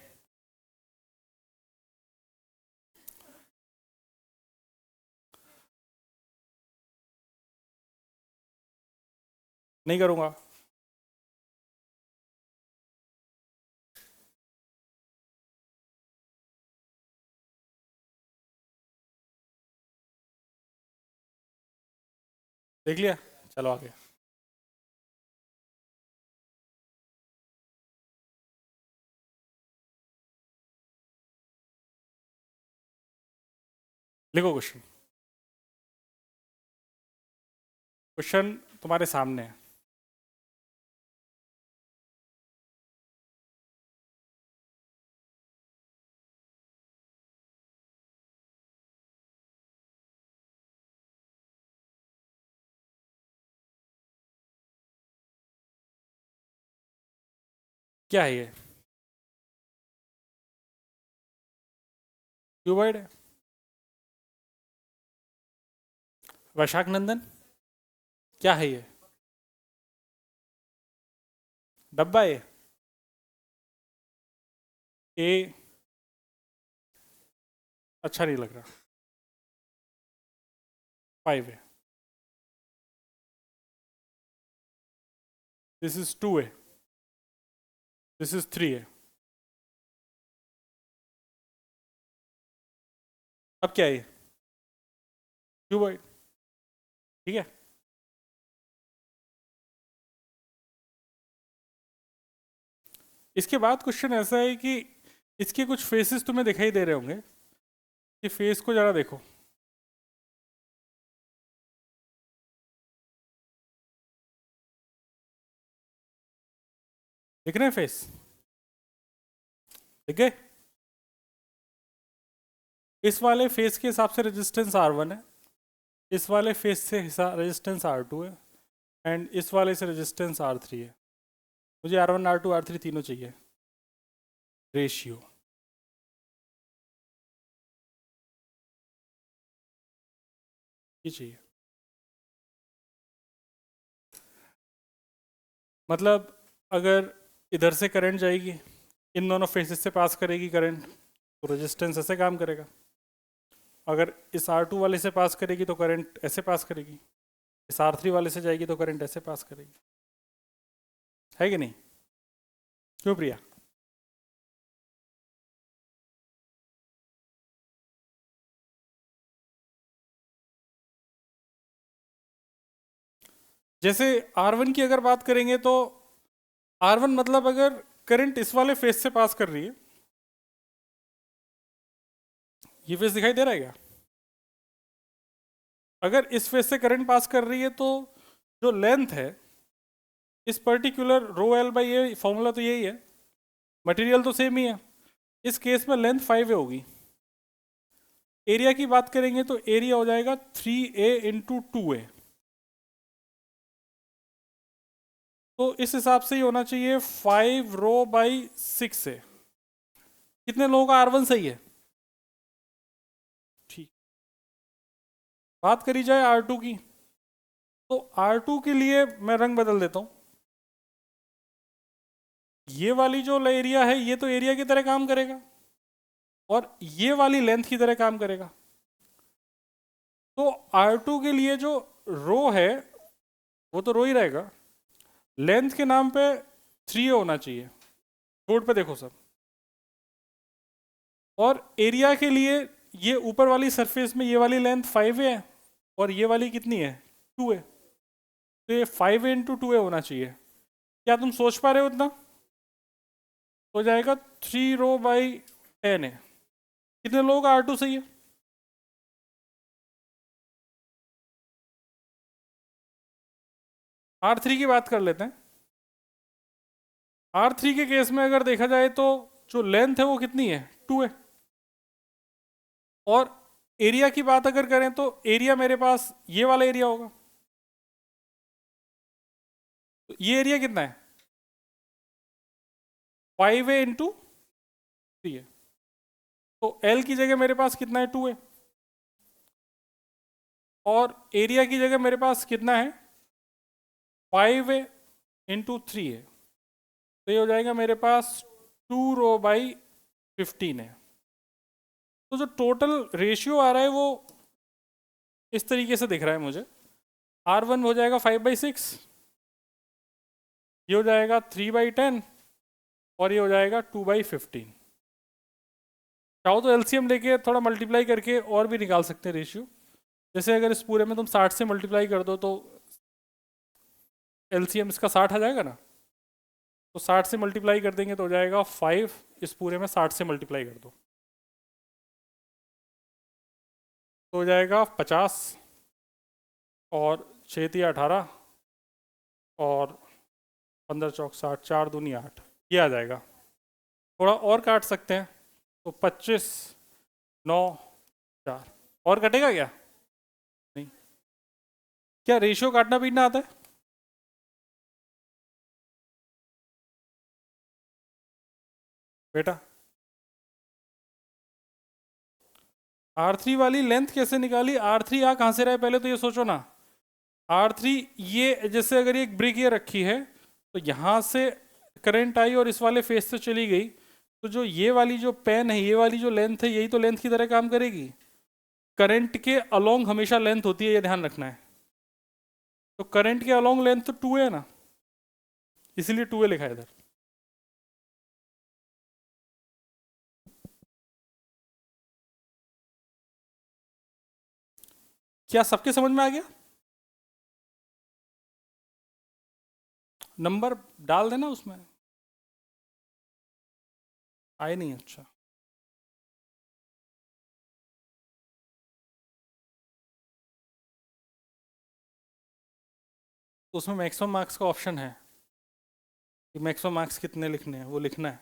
नहीं करूंगा। देख लिया, चलो आगे। लिखो क्वेश्चन। क्वेश्चन तुम्हारे सामने है। क्या है ये? क्यूबॉइड है। वैशाख नंदन, क्या है ये? डब्बा है? ए अच्छा नहीं लग रहा। 5 है। दिस इज 2 है। दिस इज 3 है। अब क्या है ये? क्यूबॉइड। ठीक है। इसके बाद क्वेश्चन ऐसा है कि इसके कुछ फेसेस तुम्हें दिखाई दे रहे होंगे, कि फेस को जरा देखो। दिख रहे हैं फेस? दिख गए? इस वाले फेस के हिसाब से रेजिस्टेंस R1 है, इस वाले फेस से रेजिस्टेंस R2 है, एंड इस वाले से रेजिस्टेंस R3 है। मुझे R1 R2 R3 तीनों चाहिए, रेशियो। ये चाहिए, मतलब अगर इधर से करंट जाएगी, इन दोनों फेसेस से पास करेगी करंट, तो रेजिस्टेंस ऐसे काम करेगा। अगर इस R2 वाले से पास करेगी तो करंट ऐसे पास करेगी, इस R3 वाले से जाएगी तो करंट ऐसे पास करेगी, है कि नहीं? क्यों प्रिया? जैसे R1 की अगर बात करेंगे तो R1 मतलब अगर करंट इस वाले फेस से पास कर रही है, ये फेस दिखाई दे रहा है क्या? अगर इस फेस से करंट पास कर रही है तो जो लेंथ है इस particular rho L by A, formula तो यही है, मटेरियल तो सेम ही है, इस केस में लेंथ 5 होगी। एरिया की बात करेंगे तो एरिया हो जाएगा 3A इंटू 2A। तो इस हिसाब से ही होना चाहिए 5 रो बाई 6A। कितने लोगों का R1 सही है? ठीक। बात करी जाए R2 की, तो R2 के लिए मैं रंग बदल देता हूं। ये वाली जो एरिया है ये तो एरिया की तरह काम करेगा और ये वाली लेंथ की तरह काम करेगा। तो R2 के लिए जो रो है वो तो रो ही रहेगा, लेंथ के नाम पे 3 होना चाहिए। बोर्ड पे देखो सब। और एरिया के लिए ये ऊपर वाली सरफेस में ये वाली लेंथ 5 है और ये वाली कितनी है? 2 है। तो ये 5 इंटू 2 होना चाहिए। क्या तुम सोच पा रहे हो इतना? हो जाएगा 3 रो बाई 10 है। कितने लोगों का R2 सही है? R3 की बात कर लेते हैं। R3 के केस में अगर देखा जाए तो जो लेंथ है वो कितनी है? 2 है। और एरिया की बात अगर करें तो एरिया मेरे पास ये वाला एरिया होगा। तो ये एरिया कितना है? 5A इंटू 3 है। तो L की जगह मेरे पास कितना है? 2 है। और एरिया की जगह मेरे पास कितना है? 5A इंटू 3 है। तो ये हो जाएगा मेरे पास 2 रो बाई 15 है। तो जो टोटल रेशियो आ रहा है वो इस तरीके से दिख रहा है मुझे। R1 हो जाएगा 5/6, ये हो जाएगा 3/10 और ये हो जाएगा 2/15। चाहो तो एलसीएम लेके थोड़ा मल्टीप्लाई करके और भी निकाल सकते हैं रेशियो। जैसे अगर इस पूरे में तुम 60 से मल्टीप्लाई कर दो तो एलसीएम इसका 60 आ जाएगा ना। तो 60 से मल्टीप्लाई कर देंगे तो हो जाएगा 5, इस पूरे में 60 से मल्टीप्लाई कर दो तो हो जाएगा 50 और 6×3 = 18 और 15×4 = 60, 4×2 = 8, ये आ जाएगा। थोड़ा और काट सकते हैं तो 25, 9, 4 और कटेगा क्या? नहीं। क्या रेशियो काटना पीटना आता है? बेटा R3 वाली लेंथ कैसे निकाली? R3 आ कहाँ से रहा है पहले तो ये सोचो ना। R3 ये जैसे अगर ये एक ब्रिक ये रखी है तो यहाँ से करंट आई और इस वाले फेस से चली गई, तो जो ये वाली जो पेन है ये वाली जो लेंथ है यही तो लेंथ की तरह काम करेगी। करंट के अलोंग हमेशा लेंथ होती है, ये ध्यान रखना है। तो करंट के अलोंग लेंथ तो 2 है ना, इसीलिए 2 लिखा है इधर। क्या सबके समझ में आ गया? नंबर डाल देना उसमें। आए नहीं? अच्छा। तो उसमें मैक्सिमम मार्क्स का ऑप्शन है कि मैक्सिमम मार्क्स कितने लिखने हैं, वो लिखना है।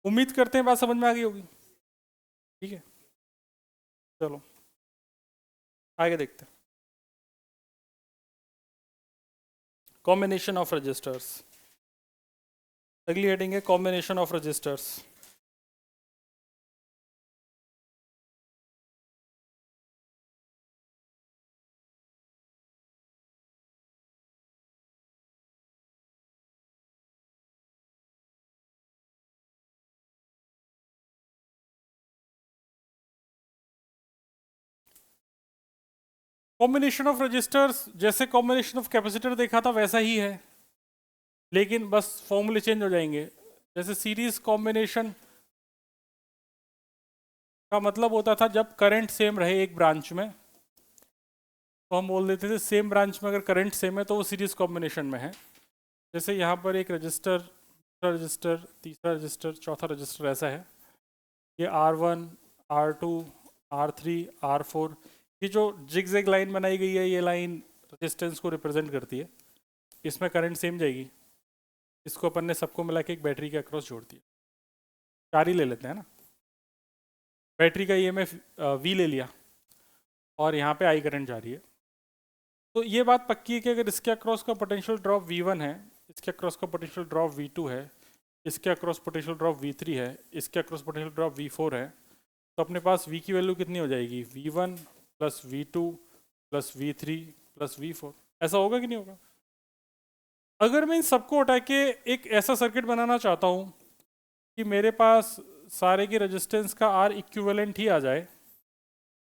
उम्मीद करते हैं बात समझ में आ गई होगी। ठीक है, चलो आगे देखते हैं। कॉम्बिनेशन ऑफ रजिस्टर्स, अगली हेडिंग है combination of resistors. Combination of resistors जैसे कॉम्बिनेशन ऑफ कैपेसिटर देखा था वैसा ही है, लेकिन बस फॉर्मूले चेंज हो जाएंगे। जैसे सीरीज कॉम्बिनेशन का मतलब होता था जब करंट सेम रहे एक ब्रांच में, तो हम बोल देते थे सेम ब्रांच में अगर करंट सेम है तो वो सीरीज कॉम्बिनेशन में है। जैसे यहाँ पर एक रजिस्टर, दूसरा रजिस्टर, तीसरा रजिस्टर, चौथा रजिस्टर ऐसा है। ये R1, R2, R3, R4, ये जो जिगजैग लाइन बनाई गई है ये लाइन रेजिस्टेंस को रिप्रेजेंट करती है। इसमें करंट सेम जाएगी, इसको अपन ने सबको मिला के एक बैटरी के अक्रॉस जोड़ दिया। 4 ही ले लेते हैं ना, बैटरी का EMF V ले लिया और यहाँ पे I करंट जा रही है। तो ये बात पक्की है कि अगर इसके अक्रॉस का पोटेंशियल ड्रॉप V1 है, इसके अक्रॉस का पोटेंशियल ड्रॉप V2 है, इसके अक्रॉस पोटेंशियल ड्रॉप V3 है, इसके अक्रॉस पोटेंशियल ड्रॉप V4 है, तो अपने पास V की वैल्यू कितनी हो जाएगी? V1 plus V2 plus V3 plus V4। ऐसा होगा कि नहीं होगा? अगर मैं इन सबको हटा के एक ऐसा सर्किट बनाना चाहता हूँ कि मेरे पास सारे की रेजिस्टेंस का R इक्विवेलेंट ही आ जाए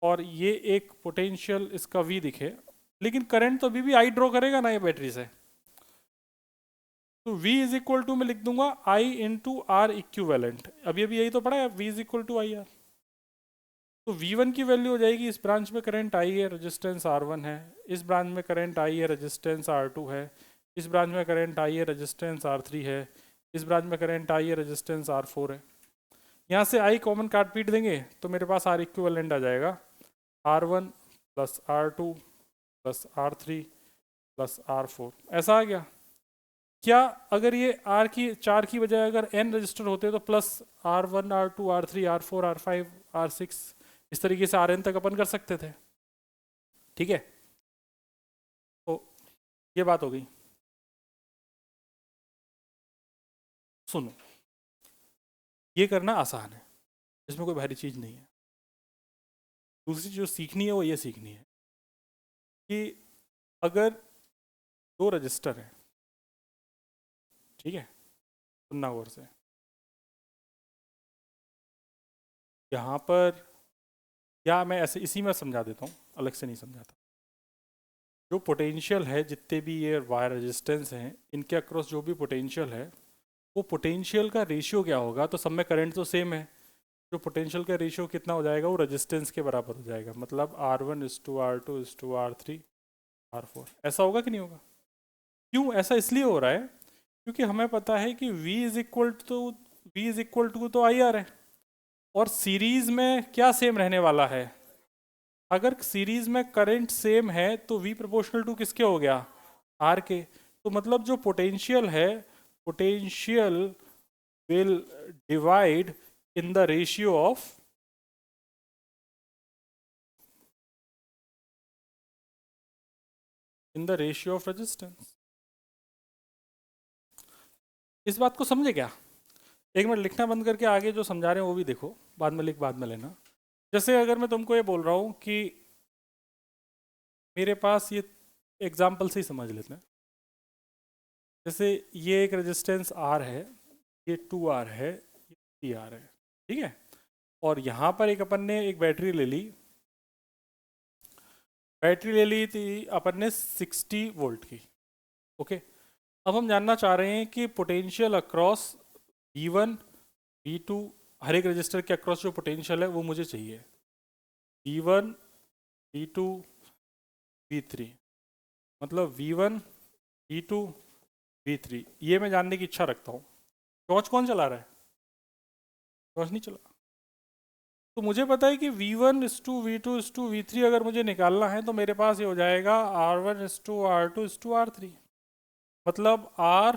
और ये एक पोटेंशियल इसका V दिखे, लेकिन करंट तो अभी भी I ड्रॉ करेगा ना ये बैटरी से, तो V इज इक्वल टू मैं लिख दूंगा I इंटू आर इक्विवेलेंट। अभी अभी यही तो पढ़ा है, V is equal to I R. तो V1 की वैल्यू हो जाएगी, इस ब्रांच में करंट I है, रेजिस्टेंस R1 है, इस ब्रांच में करंट I है, रेजिस्टेंस R2 है, इस ब्रांच में करंट I है, रेजिस्टेंस R3 है, इस ब्रांच में करंट I है, रेजिस्टेंस R4 है। यहाँ से I कॉमन काट पीट देंगे तो मेरे पास R इक्विवेलेंट आ जाएगा, R1 plus R2 plus R3 plus R4। ऐसा आ गया क्या? अगर ये R की 4 की बजाय अगर N रजिस्टर होते तो plus R1 R2 R3 R4 R5 R6 इस तरीके से Rn तक अपन कर सकते थे। ठीक है, तो ये बात हो गई। सुनो, ये करना आसान है, इसमें कोई भारी चीज़ नहीं है। दूसरी जो सीखनी है वो ये सीखनी है कि अगर 2 रजिस्टर हैं, ठीक है, सुनना गौर से, यहाँ पर, या मैं ऐसे इसी में समझा देता हूँ, अलग से नहीं समझाता। जो पोटेंशियल है, जितने भी ये वायर रेजिस्टेंस हैं, इनके अक्रॉस जो भी पोटेंशियल है, वो पोटेंशियल का रेशियो क्या होगा? तो सब में करंट तो सेम है, जो पोटेंशियल का रेशियो कितना हो जाएगा? वो रेजिस्टेंस के बराबर हो जाएगा। मतलब R1 is to R2 is to R3 R4। ऐसा होगा कि नहीं होगा? क्यों ऐसा इसलिए हो रहा है क्योंकि हमें पता है कि V इज इक्वल टू तो IR है, और सीरीज में क्या सेम रहने वाला है? अगर सीरीज में करंट सेम है तो V प्रोपोर्शनल टू किसके हो गया? R के। तो मतलब जो पोटेंशियल है, potential will divide in the ratio of resistance. इस बात को समझे क्या? एक मिनट लिखना बंद करके आगे जो समझा रहे हैं वो भी देखो, बाद में लिख, बाद में लेना। जैसे अगर मैं तुमको ये बोल रहा हूँ कि मेरे पास ये एग्जाम्पल से ही समझ लेते हैं। जैसे ये एक रेजिस्टेंस R है, ये 2R है, ये 3R है, ठीक है, और यहाँ पर एक अपन ने एक बैटरी ले ली, थी अपन ने 60 वोल्ट की। ओके, अब हम जानना चाह रहे हैं कि पोटेंशियल अक्रॉस V1 V2 हर एक रजिस्टर के अक्रॉस जो पोटेंशियल है वो मुझे चाहिए, V1 V2 V3, मतलब V1 V2 V3, ये मैं जानने की इच्छा रखता हूँ। टॉर्च कौन चला रहा है? टॉर्च नहीं चला। तो मुझे पता है कि V1 इस टू V2 इस टू V3 अगर मुझे निकालना है तो मेरे पास ये हो जाएगा R1 इस टू R2 इस टू R3, मतलब R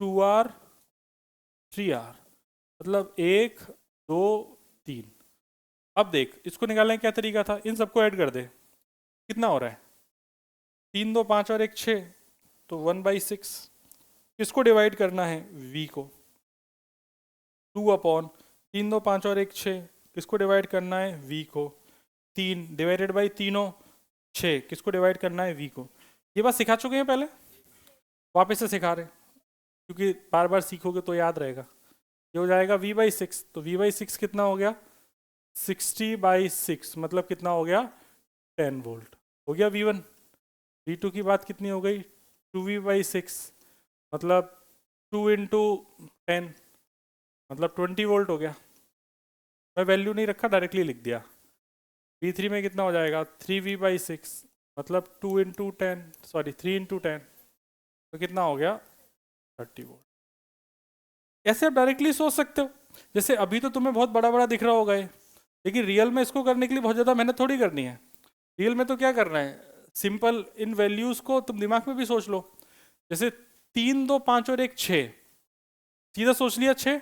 2R 3R, मतलब 1 2 3। अब देख, इसको निकालने का क्या तरीका था? इन सबको ऐड कर दे, कितना हो रहा है? 3 2 5 और 1 6, तो 1/6। किसको डिवाइड करना है? V को। 2/3 2 5 और 1 6, किसको डिवाइड करना है? V को। 3 डिवाइडेड बाई तीनों 6, किसको डिवाइड करना है? V को। ये बात सिखा चुके हैं पहले, वापस से सिखा रहे हैं, क्योंकि बार बार सीखोगे तो याद रहेगा। ये हो जाएगा V/6, तो V/6 कितना हो गया? 60/6, मतलब कितना हो गया? 10 वोल्ट। हो गया V1। V2 की बात कितनी हो गई, 2V/6, मतलब 2 × 10, मतलब 20 वोल्ट हो गया। मैं वैल्यू नहीं रखा, डायरेक्टली लिख दिया। V3 में कितना हो जाएगा, 3V/6, मतलब 2 × 10, सॉरी 3 × 10, तो कितना हो गया, 30 वोल्ट। ऐसे आप डायरेक्टली सोच सकते हो। जैसे अभी तो तुम्हें बहुत बड़ा बड़ा दिख रहा होगा ये, लेकिन रियल में इसको करने के लिए बहुत ज़्यादा मेहनत थोड़ी करनी है। रियल में तो क्या करना है, सिंपल इन वैल्यूज़ को तुम दिमाग में भी सोच लो। जैसे 3, 2, 5 और 1 6, सीधा सोच लिया 6,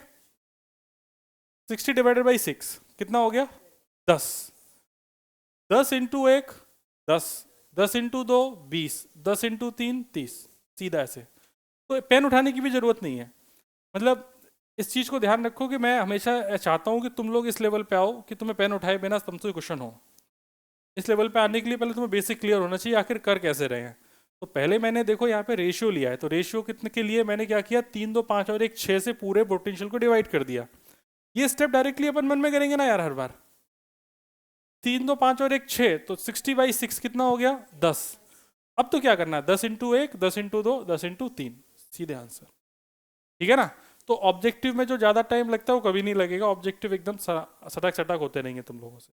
60/6 कितना हो गया, 10। 10 × 1 10, 10 × 2 20, 10 × 3 30, सीधा ऐसे। तो पेन उठाने की भी जरूरत नहीं है। मतलब इस चीज़ को ध्यान रखो कि मैं हमेशा चाहता हूँ कि तुम लोग इस लेवल पे आओ कि तुम्हें पेन उठाए बिना तुमसे क्वेश्चन हो। इस लेवल पे आने के लिए पहले तुम्हें बेसिक क्लियर होना चाहिए आखिर कर कैसे रहे हैं। तो पहले मैंने देखो यहाँ पे रेशियो लिया है, तो रेशियो कितने के लिए मैंने क्या किया, 3, 2, 5 और 1 6 से पूरे पोटेंशियल को डिवाइड कर दिया। ये स्टेप डायरेक्टली अपन मन में करेंगे ना यार हर बार। 3, 2, 5 और 1 6, तो 60/6 कितना हो गया, 10। अब तो क्या करना है, 10 × 1 10 × 2 10 × 3, सीधे आंसर। ठीक है ना। तो ऑब्जेक्टिव में जो ज्यादा टाइम लगता है वो कभी नहीं लगेगा, ऑब्जेक्टिव एकदम सटक सटक होते रहेंगे तुम लोगों से।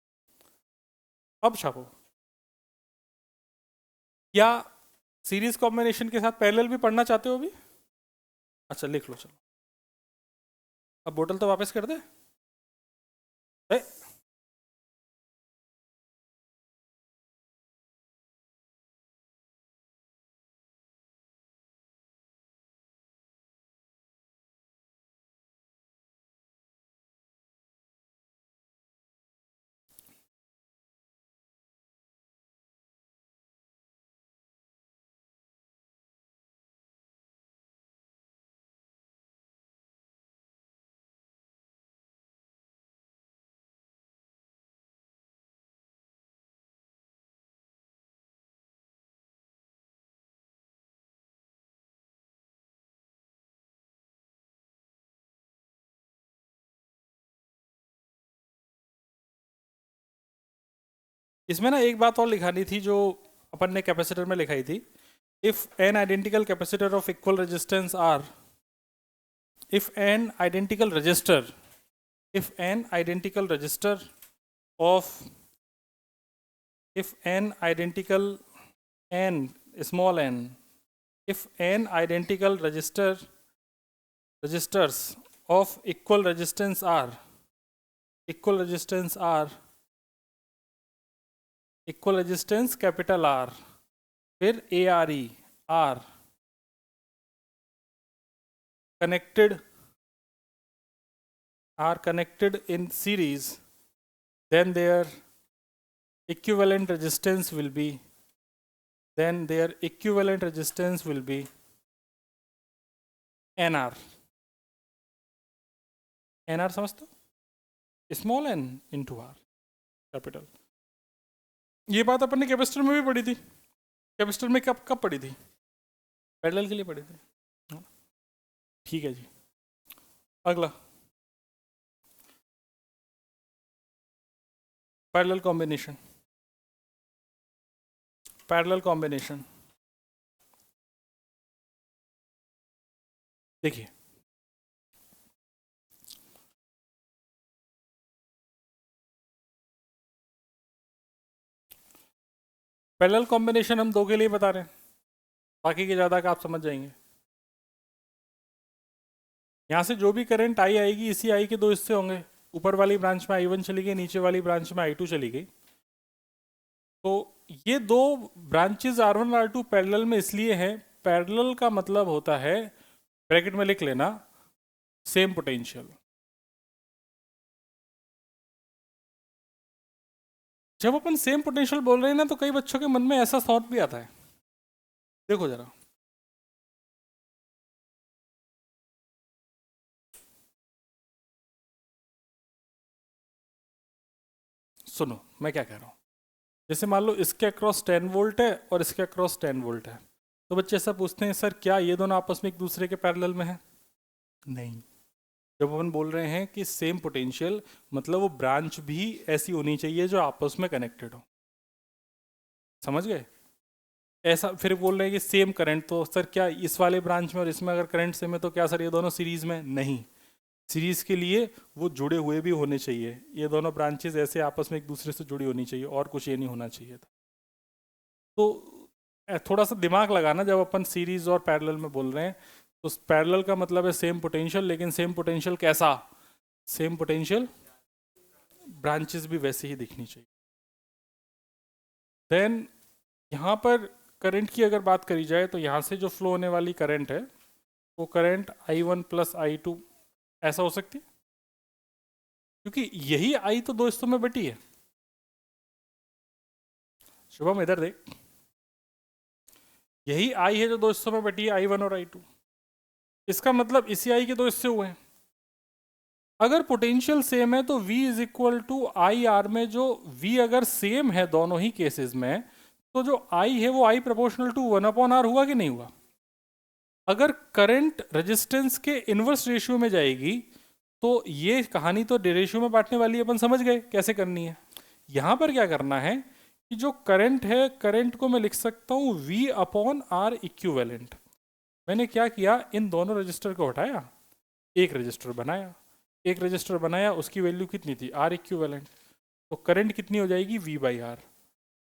अब छापो। या सीरीज कॉम्बिनेशन के साथ पैरेलल भी पढ़ना चाहते हो अभी, अच्छा लिख लो चलो। अब बोतल तो वापस कर दे। ए, इसमें ना एक बात और लिखानी थी जो अपन ने कैपेसिटर में लिखाई थी। If an identical capacitor of equal resistance R, if an identical resistor, if an identical resistor of, if n identical n small n, if n identical resistors of equal resistance r, equal resistance r, equal resistance capital R, फिर ARE R connected, are connected in series, then their equivalent resistance will be, then their equivalent resistance will be NR। NR समझते हो, small n into are capital. ये बात अपन ने capacitor में भी पढ़ी थी। कैपेसिटर में कब कब पढ़ी थी, पैरेलल के लिए पढ़ी थी। ठीक है जी, अगला पैरेलल कॉम्बिनेशन। पैरेलल कॉम्बिनेशन देखिए, पैरेलल कॉम्बिनेशन हम दो के लिए बता रहे हैं, बाकी के ज़्यादा का आप समझ जाएंगे। यहाँ से जो भी करंट आई आएगी, इसी आई के दो हिस्से होंगे। ऊपर वाली ब्रांच में I1 चली गई, नीचे वाली ब्रांच में I2 चली गई। तो ये दो ब्रांचेस R1 और R2 पैरेलल में इसलिए हैं, पैरेलल का मतलब होता है, ब्रैकेट में लिख लेना, सेम पोटेंशियल। जब अपन सेम पोटेंशियल बोल रहे हैं ना, तो कई बच्चों के मन में ऐसा थॉट भी आता है। देखो जरा, सुनो मैं क्या कह रहा हूँ। जैसे मान लो इसके अक्रॉस 10 वोल्ट है और इसके अक्रॉस 10 वोल्ट है, तो बच्चे ऐसा पूछते हैं सर क्या ये दोनों आपस में एक दूसरे के पैरेलल में है? नहीं। जब अपन बोल रहे हैं कि सेम पोटेंशियल, मतलब वो ब्रांच भी ऐसी होनी चाहिए जो आपस में कनेक्टेड हो। समझ गए? ऐसा फिर बोल रहे हैं कि सेम करंट, तो सर क्या इस वाले ब्रांच में और इसमें अगर करंट सेम है तो क्या सर ये दोनों सीरीज में? नहीं, सीरीज के लिए वो जुड़े हुए भी होने चाहिए, ये दोनों ब्रांचेस ऐसे आपस में एक दूसरे से जुड़ी होनी चाहिए, और कुछ ये नहीं होना चाहिए था। तो थोड़ा सा दिमाग लगाना जब अपन सीरीज और पैरेलल में बोल रहे हैं, तो पैरेलल का मतलब है सेम पोटेंशियल, लेकिन सेम पोटेंशियल कैसा? सेम पोटेंशियल, ब्रांचेस भी वैसे ही दिखनी चाहिए। देन यहाँ पर करंट की अगर बात करी जाए तो यहाँ से जो फ्लो होने वाली करंट है वो करंट I1 प्लस I2 ऐसा हो सकती है, क्योंकि यही I तो दो हिस्सों में बटी है। शुभम इधर देख, यही I है जो दो हिस्सों में बटी है, I1 और I2। इसका मतलब इसी I के दो हिस्से हुए हैं। अगर पोटेंशियल सेम है तो V is equal to I R में जो V अगर सेम है दोनों ही केसेस में, तो जो I है वो I प्रोपोर्शनल टू 1/R हुआ कि नहीं हुआ? अगर करंट रेजिस्टेंस के इनवर्स रेशियो में जाएगी तो ये कहानी तो रेशियो में बांटने वाली है, अपन समझ गए कैसे करनी है। यहां पर क्या करना है कि जो करंट है, करंट को मैं लिख सकता हूं V/R इक्विवेलेंट। मैंने क्या किया, इन दोनों रजिस्टर को हटाया, एक रजिस्टर बनाया, एक रजिस्टर बनाया, उसकी वैल्यू कितनी थी? R equivalent. तो करंट कितनी हो जाएगी? V/R।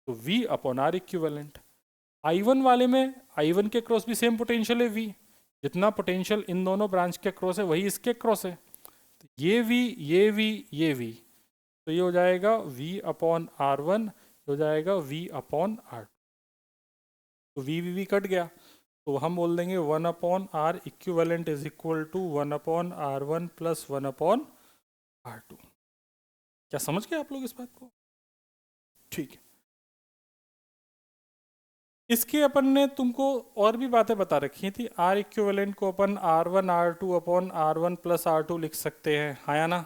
तो V/R इक्विवेलेंट। I1 वाले में I1 के क्रॉस भी सेम पोटेंशियल है V, जितना पोटेंशियल इन दोनों ब्रांच के क्रॉस है वही इसके क्रॉस है। तो ये V, ये V, ये V, तो ये हो जाएगा V/R1, हो जाएगा V/R। तो V कट गया, तो हम बोल देंगे 1/R equivalent is equal to 1/R1 plus 1/R2। क्या समझ गए आप लोग इस बात को? ठीक है। इसके अपन ने तुमको और भी बातें बता रखी थी। R इक्विवेलेंट को अपन R1/R2 प्लस R2 लिख सकते हैं, हाँ या ना?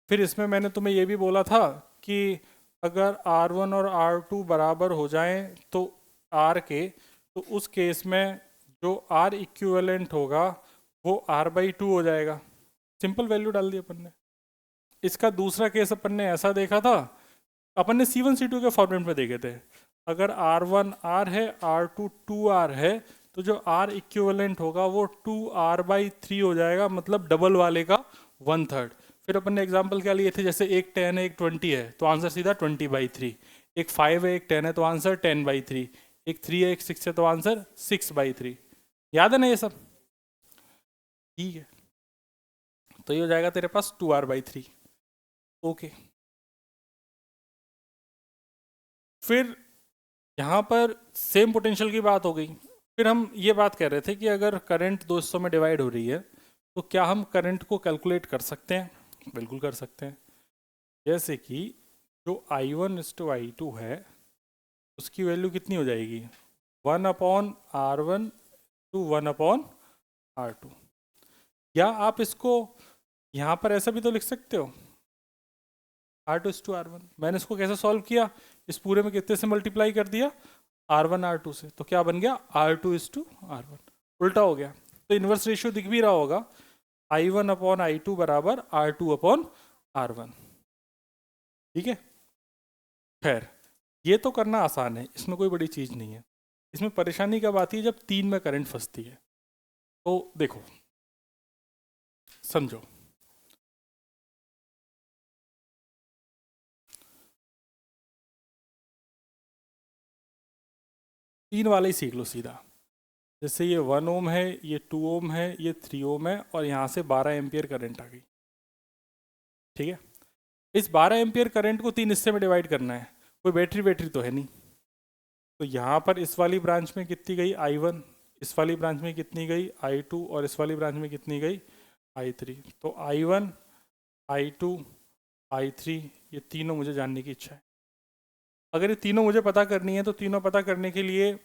फिर इसमें मैंने तुम्हें ये भी बोला था कि अगर R1 और R2 बराबर हो जाएं तो R के, तो उस केस में जो R इक्विवेलेंट होगा वो R/2 हो जाएगा। सिंपल वैल्यू डाल दी अपन ने। इसका दूसरा केस अपन ने ऐसा देखा था, अपन ने C1 C2 के फॉर्मेट में देखे थे। अगर R1 R है, R2 2R है, तो जो R इक्विवेलेंट होगा वो 2R/3 हो जाएगा, मतलब डबल वाले का 1/3। फिर अपन ने एग्जांपल क्या लिए थे, जैसे एक 10 है एक 20 है तो आंसर सीधा 20/3, एक 5 है एक 10 है तो आंसर 10/3, एक 3 है एक 6 है तो आंसर 6/3। याद है ना ये सब? ठीक है, तो ये हो जाएगा तेरे पास 2R/3। ओके, फिर यहाँ पर सेम पोटेंशियल की बात हो गई। फिर हम ये बात कर रहे थे कि अगर करंट दो हिस्सों में डिवाइड हो रही है तो क्या हम करंट को कैलकुलेट कर सकते हैं? बिल्कुल कर सकते हैं। जैसे कि जो I1:I2 है उसकी वैल्यू कितनी हो जाएगी? 1/R1 to 1/R2। या आप इसको यहाँ पर ऐसा भी तो लिख सकते हो, R2:R1। मैंने इसको कैसे सॉल्व किया? इस पूरे में कितने से मल्टीप्लाई कर दिया? R1 R2 से, तो क्या बन गया? R2:R1। उल्टा हो गया, तो इन्वर्स रेशियो दिख भी रहा होगा, I1/I2 बराबर R2/R1। ठीक है। खैर, ये तो करना आसान है, इसमें कोई बड़ी चीज़ नहीं है। इसमें परेशानी कब आती है? जब 3 में करंट फंसती है। तो देखो, समझो, तीन वाले ही सीख लो सीधा। जैसे ये 1 ओम है, ये 2 ओम है, ये 3 ओम है, और यहाँ से 12 एम्पियर करंट आ गई। ठीक है, इस 12 एम्पियर करंट को 3 हिस्से में डिवाइड करना है। कोई बैटरी तो है नहीं, तो यहाँ पर इस वाली ब्रांच में कितनी गई? I1, इस वाली ब्रांच में कितनी गई? I2, और इस वाली ब्रांच में कितनी गई? I3। तो I1, I2, I3, ये तीनों मुझे जानने की इच्छा है। अगर ये तीनों मुझे पता करनी है तो तीनों पता करने के लिए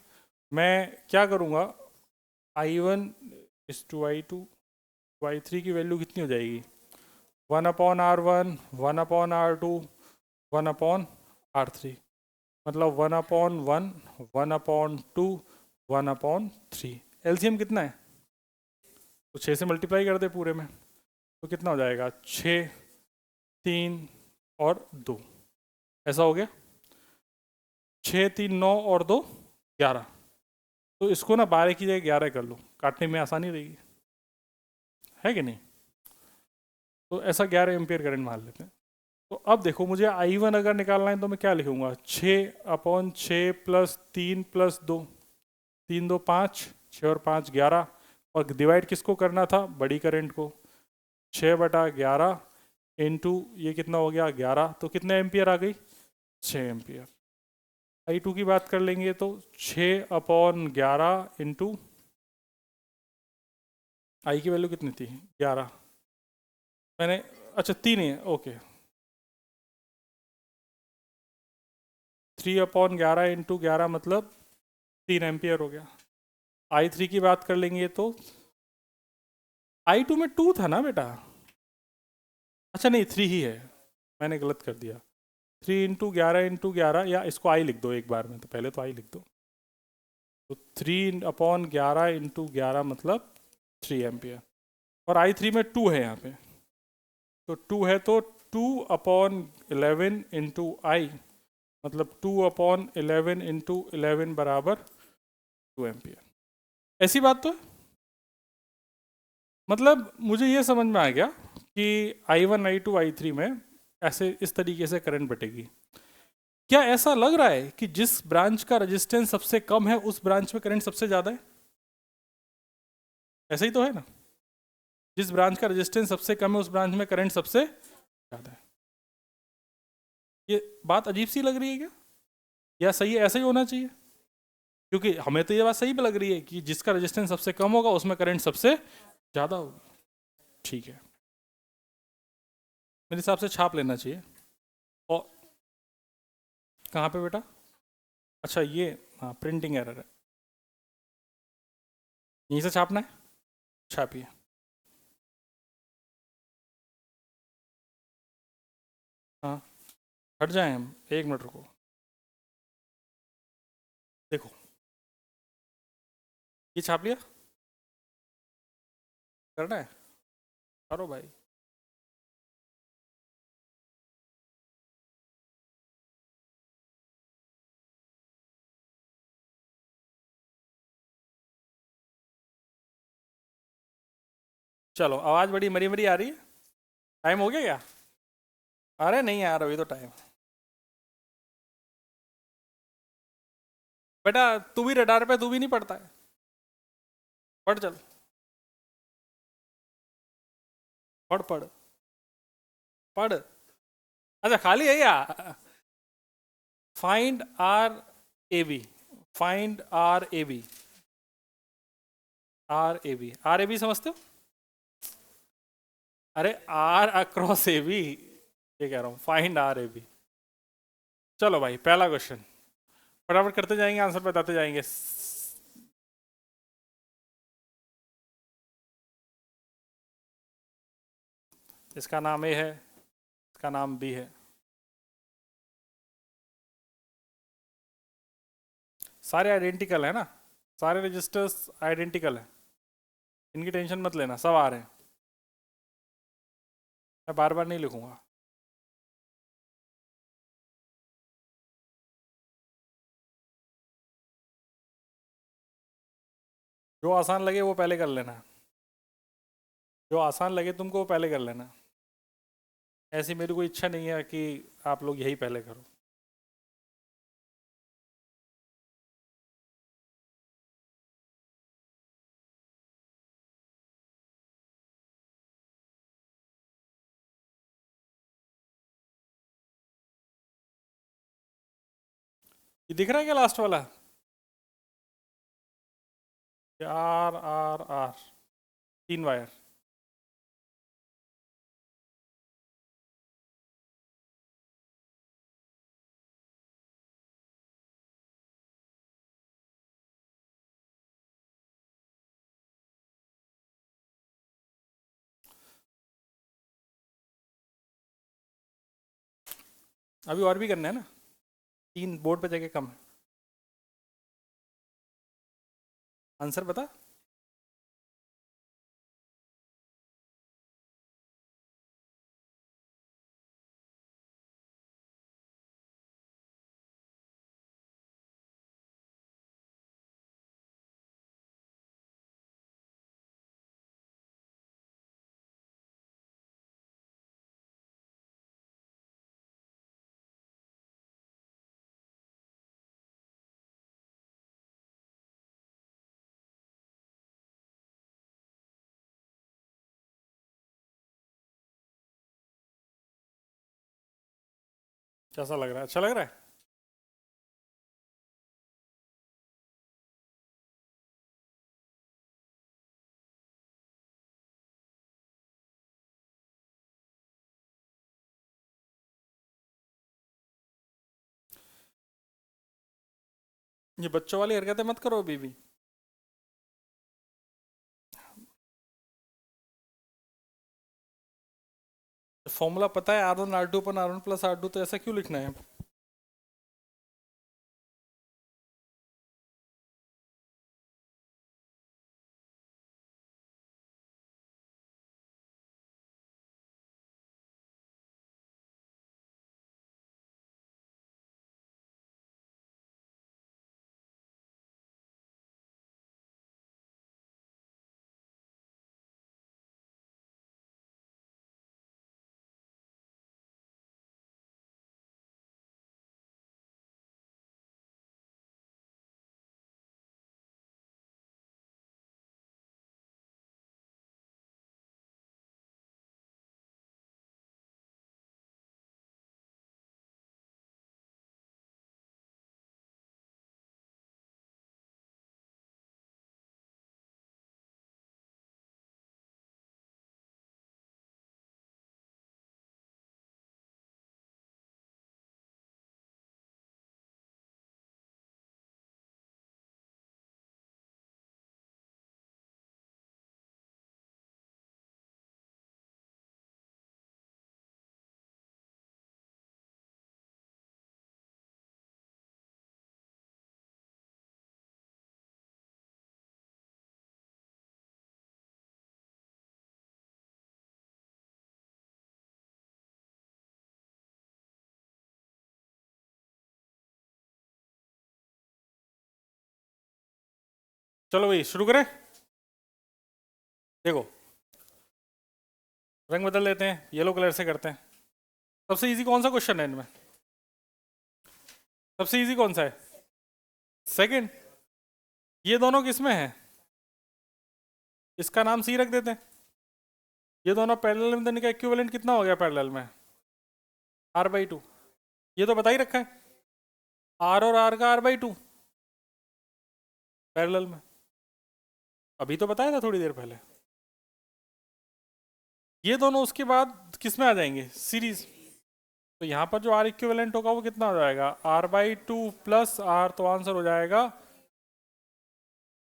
मैं क्या करूँगा? I1 इस टू I2, I3 की वैल्यू कितनी हो जाएगी? 1/R1, 1/R2, 1/R3, मतलब 1/1, 1/2, 1/3। एलसीएम कितना है? तो 6 से मल्टीप्लाई कर दे पूरे में, तो कितना हो जाएगा? 6, 3 और 2, ऐसा हो गया। 6 3 9 और 2 11। तो इसको ना 12 की जगह 11 कर लो, काटने में आसानी रहेगी, है कि नहीं। तो ऐसा 11 एम्पियर करंट मान लेते हैं। तो अब देखो, मुझे I1 अगर निकालना है तो मैं क्या लिखूंगा, 6/6 प्लस 3 प्लस 2, 3 2 5, 6 और 5 11, और डिवाइड किसको करना था, बड़ी करंट को। 6/11 इंटू ये कितना हो गया 11, तो कितने एम्पियर आ गई, 6 एम्पियर। I2 की बात कर लेंगे तो 6/11 इंटू आई की वैल्यू कितनी थी 11, मैंने अच्छा 3 है ओके, 3/11 इंटू 11 मतलब 3 एम्पियर हो गया। I3 की बात कर लेंगे तो I2 में 2 था ना बेटा, अच्छा नहीं 3 ही है, मैंने गलत कर दिया। 3 इंटू 11 या इसको आई लिख दो एक बार में, तो पहले तो आई लिख दो। तो 3/11 इंटू 11 मतलब 3 एम्पियर, और I3 में 2 है यहाँ पे, तो 2 है तो 2/11 इंटू आई मतलब 2/11 इंटू 11 बराबर 2 एम्पियर। ऐसी बात तो है, मतलब मुझे ये समझ में आ गया कि I1 I2 I3 में ऐसे इस तरीके से करंट बटेगी। क्या ऐसा लग रहा है कि जिस ब्रांच का रेजिस्टेंस सबसे कम है उस ब्रांच में करंट सबसे ज्यादा है, ऐसा ही तो है ना, जिस ब्रांच का रेजिस्टेंस सबसे कम है उस ब्रांच में करंट सबसे ज्यादा है। ये बात अजीब सी लग रही है क्या, या सही है, ऐसा ही होना चाहिए, क्योंकि हमें तो ये बात सही लग रही है कि जिसका रेजिस्टेंस सबसे कम होगा उसमें करंट सबसे ज्यादा होगी। ठीक है, मेरे हिसाब से छाप लेना चाहिए। और कहाँ पे बेटा, अच्छा ये, हाँ प्रिंटिंग एरर है, यहीं से छापना है, छापिए। हाँ, हट जाए हम, 1 मिनट रुको, देखो ये छाप लिया, करना है, करो भाई। चलो, आवाज़ बड़ी मरी मरी आ रही है, टाइम हो गया क्या, अरे नहीं यार अभी तो टाइम। बेटा तू भी रडार पे, तू भी नहीं पढ़ता है, पढ़ चल, पढ़ पढ़ पढ़, अच्छा खाली है या, find R AB, find R AB, R A B समझते हो, अरे R अक्रॉस AB, ये कह रहा हूँ फाइंड R A B। चलो भाई पहला क्वेश्चन, फटाफट करते जाएंगे, आंसर बताते जाएंगे। इसका नाम A है, इसका नाम B है, सारे आइडेंटिकल है ना, सारे रजिस्टर्स आइडेंटिकल है, इनकी टेंशन मत लेना, सब आ रहे हैं, मैं बार बार नहीं लिखूंगा। जो आसान लगे वो पहले कर लेना, जो आसान लगे तुमको वो पहले कर लेना, ऐसी मेरी कोई इच्छा नहीं है कि आप लोग यही पहले करो। ये दिख रहा है क्या लास्ट वाला, R R R, 3 वायर, अभी और भी करना है ना, 3 बोर्ड पे जगह कम है, आंसर बता। कैसा लग रहा है? अच्छा लग रहा है? ये बच्चों वाली हरकतें मत करो अभी भी। फॉर्मूला पता है, R1 R2 अपन R1 + R2, तो ऐसा क्यों लिखना है? चलो भाई शुरू करें। देखो, रंग बदल लेते हैं, येलो कलर से करते हैं। सबसे इजी कौन सा क्वेश्चन है इनमें? सबसे इजी कौन सा है? सेकंड। ये दोनों किसमें है? इसका नाम सी रख देते हैं। ये दोनों पैरेलल में, तो इनका इक्विवेलेंट कितना हो गया पैरेलल में? R/2। ये तो बता ही रखा है, R और R का R/2 पैरेलल में। अभी तो बताया था थोड़ी देर पहले। ये दोनों उसके बाद किस में आ जाएंगे? सीरीज। तो यहाँ पर जो R इक्विवेलेंट होगा वो कितना हो जाएगा? R/2 + R। तो आंसर हो जाएगा,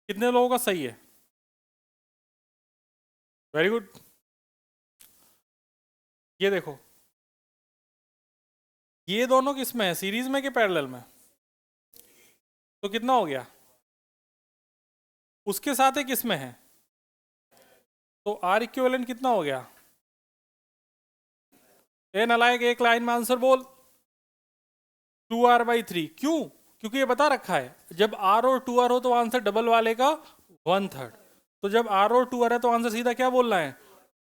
कितने लोगों का सही है? Very good. ये देखो, ये दोनों किस में है? सीरीज में कि पैरेलल में? तो कितना हो गया? उसके साथ है किस में है? तो R इक्विवेलेंट कितना हो गया? ए नालायक, एक लाइन में आंसर बोल। 2R/3। क्यों? क्योंकि ये बता रखा है, जब R और 2R हो तो आंसर डबल वाले का 1/3। तो जब R और 2R है तो आंसर सीधा क्या बोलना है?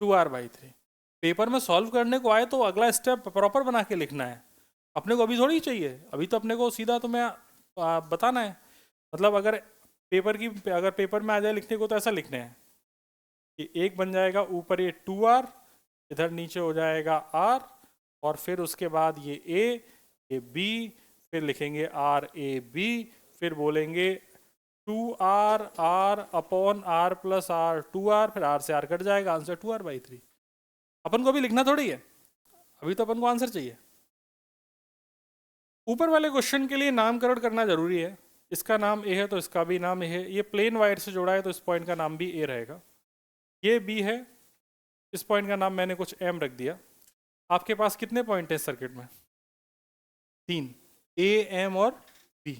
2R/3। पेपर में सॉल्व करने को आए तो अगला स्टेप प्रॉपर बना के लिखना है। अपने को अभी थोड़ी चाहिए, अभी तो अपने को सीधा तुम्हें बताना है। मतलब अगर पेपर में आ जाए लिखने को तो ऐसा लिखने हैं कि एक बन जाएगा ऊपर ये 2R, इधर नीचे हो जाएगा R, और फिर उसके बाद ये B, फिर लिखेंगे RAB, फिर बोलेंगे 2R/R/R + R, फिर R से R कट जाएगा, आंसर 2R/3। अपन को अभी लिखना थोड़ी है, अभी तो अपन को आंसर चाहिए। ऊपर वाले क्वेश्चन के लिए नामकरण करना जरूरी है। इसका नाम A है तो इसका भी नाम A है। ये प्लेन वायर से जोड़ा है तो इस पॉइंट का नाम भी A रहेगा। ये B है, इस पॉइंट का नाम मैंने कुछ M रख दिया। आपके पास कितने पॉइंट है इस सर्किट में? 3, A, M और B।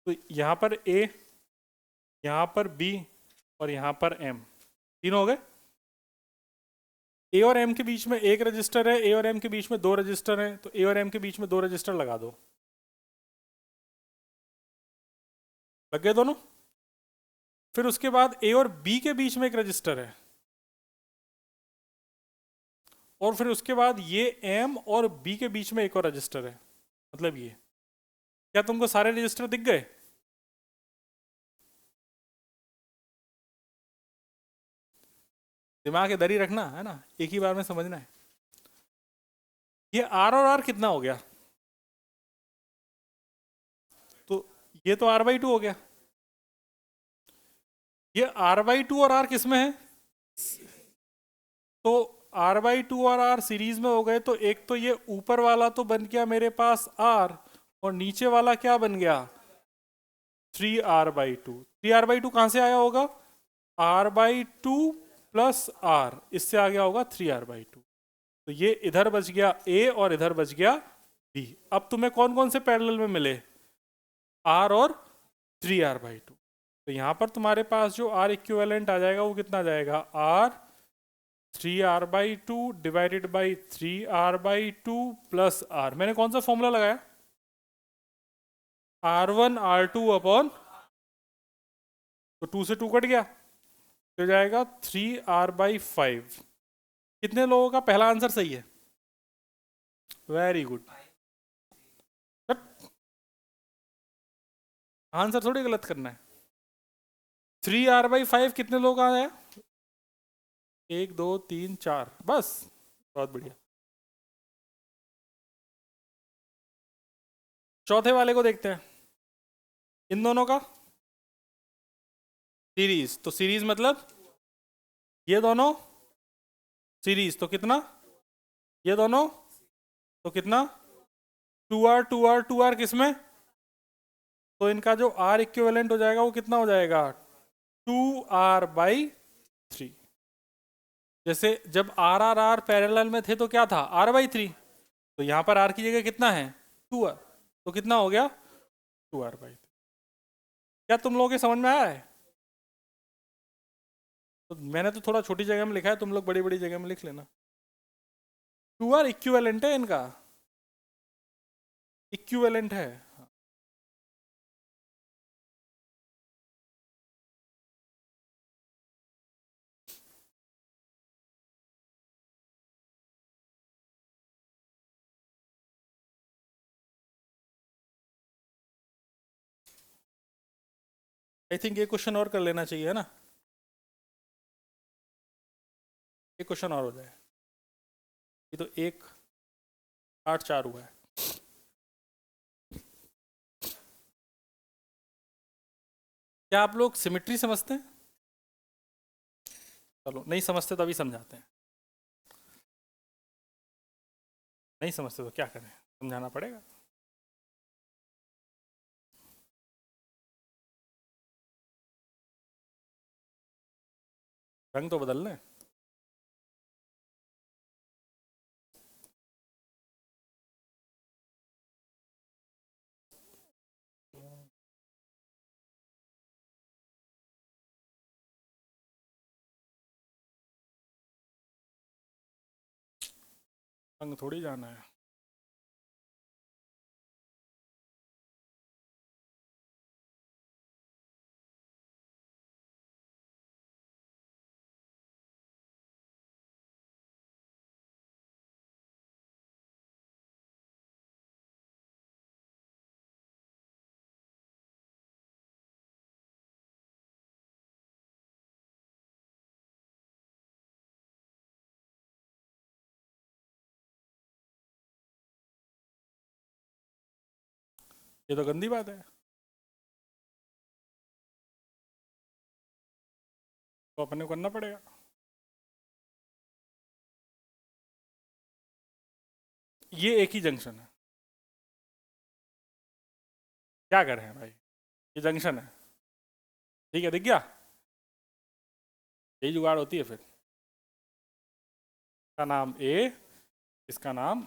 तो यहाँ पर A, यहाँ पर B और यहाँ पर M, तीन हो गए। A और M के बीच में एक रजिस्टर है, A और M के बीच में दो रजिस्टर हैं, तो A और M के बीच में दो रजिस्टर लगा दो। लग गए दोनों? फिर उसके बाद A और B के बीच में एक रजिस्टर है, और फिर उसके बाद ये M और B के बीच में एक और रजिस्टर है। मतलब ये, क्या तुमको सारे रजिस्टर दिख गए? दिमाग इधर ही रखना है ना, एक ही बार में समझना है। ये R और R कितना हो गया? ये तो r/2 हो गया। ये r/2 और r किस में है? तो r/2 और r सीरीज में हो गए, तो एक तो ये ऊपर वाला तो बन गया मेरे पास r, और नीचे वाला क्या बन गया? 3r/2। 3r/2 कहां से आया होगा? r/2 प्लस r, इससे आ गया होगा 3r/2। तो ये इधर बच गया a और इधर बच गया b। अब तुम्हें कौन कौन से पैरेलल में मिले? r और 3r/2। तो यहां पर तुम्हारे पास जो r इक्विवेलेंट आ जाएगा वो कितना आ जाएगा? r 3r/2 divided by 3r/2 plus r। मैंने कौन सा फॉर्मूला लगाया? r1 r2 अपॉन, तो 2 से 2 कट गया, तो जाएगा 3r/5। कितने लोगों का पहला आंसर सही है? Very good. आंसर थोड़ी गलत करना है। 3r/5 कितने लोग आ गए? 1 2 3 4, बस। बहुत बढ़िया। चौथे वाले को देखते हैं, इन दोनों का सीरीज। तो सीरीज मतलब ये दोनों सीरीज, तो कितना? ये दोनों तो कितना? 2r 2r 2r किसमें? तो इनका जो r इक्विवेलेंट हो जाएगा वो कितना हो जाएगा? 2r/3। जैसे जब r पैरेलल में थे तो क्या था? r/3। तो यहां पर r की जगह कितना है? 2r। तो कितना हो गया? 2r/3। क्या तुम लोगों के समझ में आया है? तो मैंने तो थोड़ा छोटी जगह में लिखा है, तुम लोग बड़ी बड़ी जगह में लिख लेना। 2r इक्विवेलेंट है इनका, इक्विवेलेंट है। आई थिंक ये क्वेश्चन और कर लेना चाहिए, है ना? एक क्वेश्चन और हो जाए। ये तो 1 8 4 हुआ है। क्या आप लोग सिमेट्री समझते हैं? चलो, नहीं समझते तो अभी समझाते हैं। नहीं समझते तो क्या करें, समझाना पड़ेगा। रंग तो बदलने। रंग थोड़ी जाना है। ये तो गंदी बात है। तो अपने को करना पड़ेगा। ये एक ही जंक्शन है, क्या करें भाई, ये जंक्शन है। ठीक है, दिख गया? यही जुगाड़ होती है फिर। इसका नाम ए, इसका नाम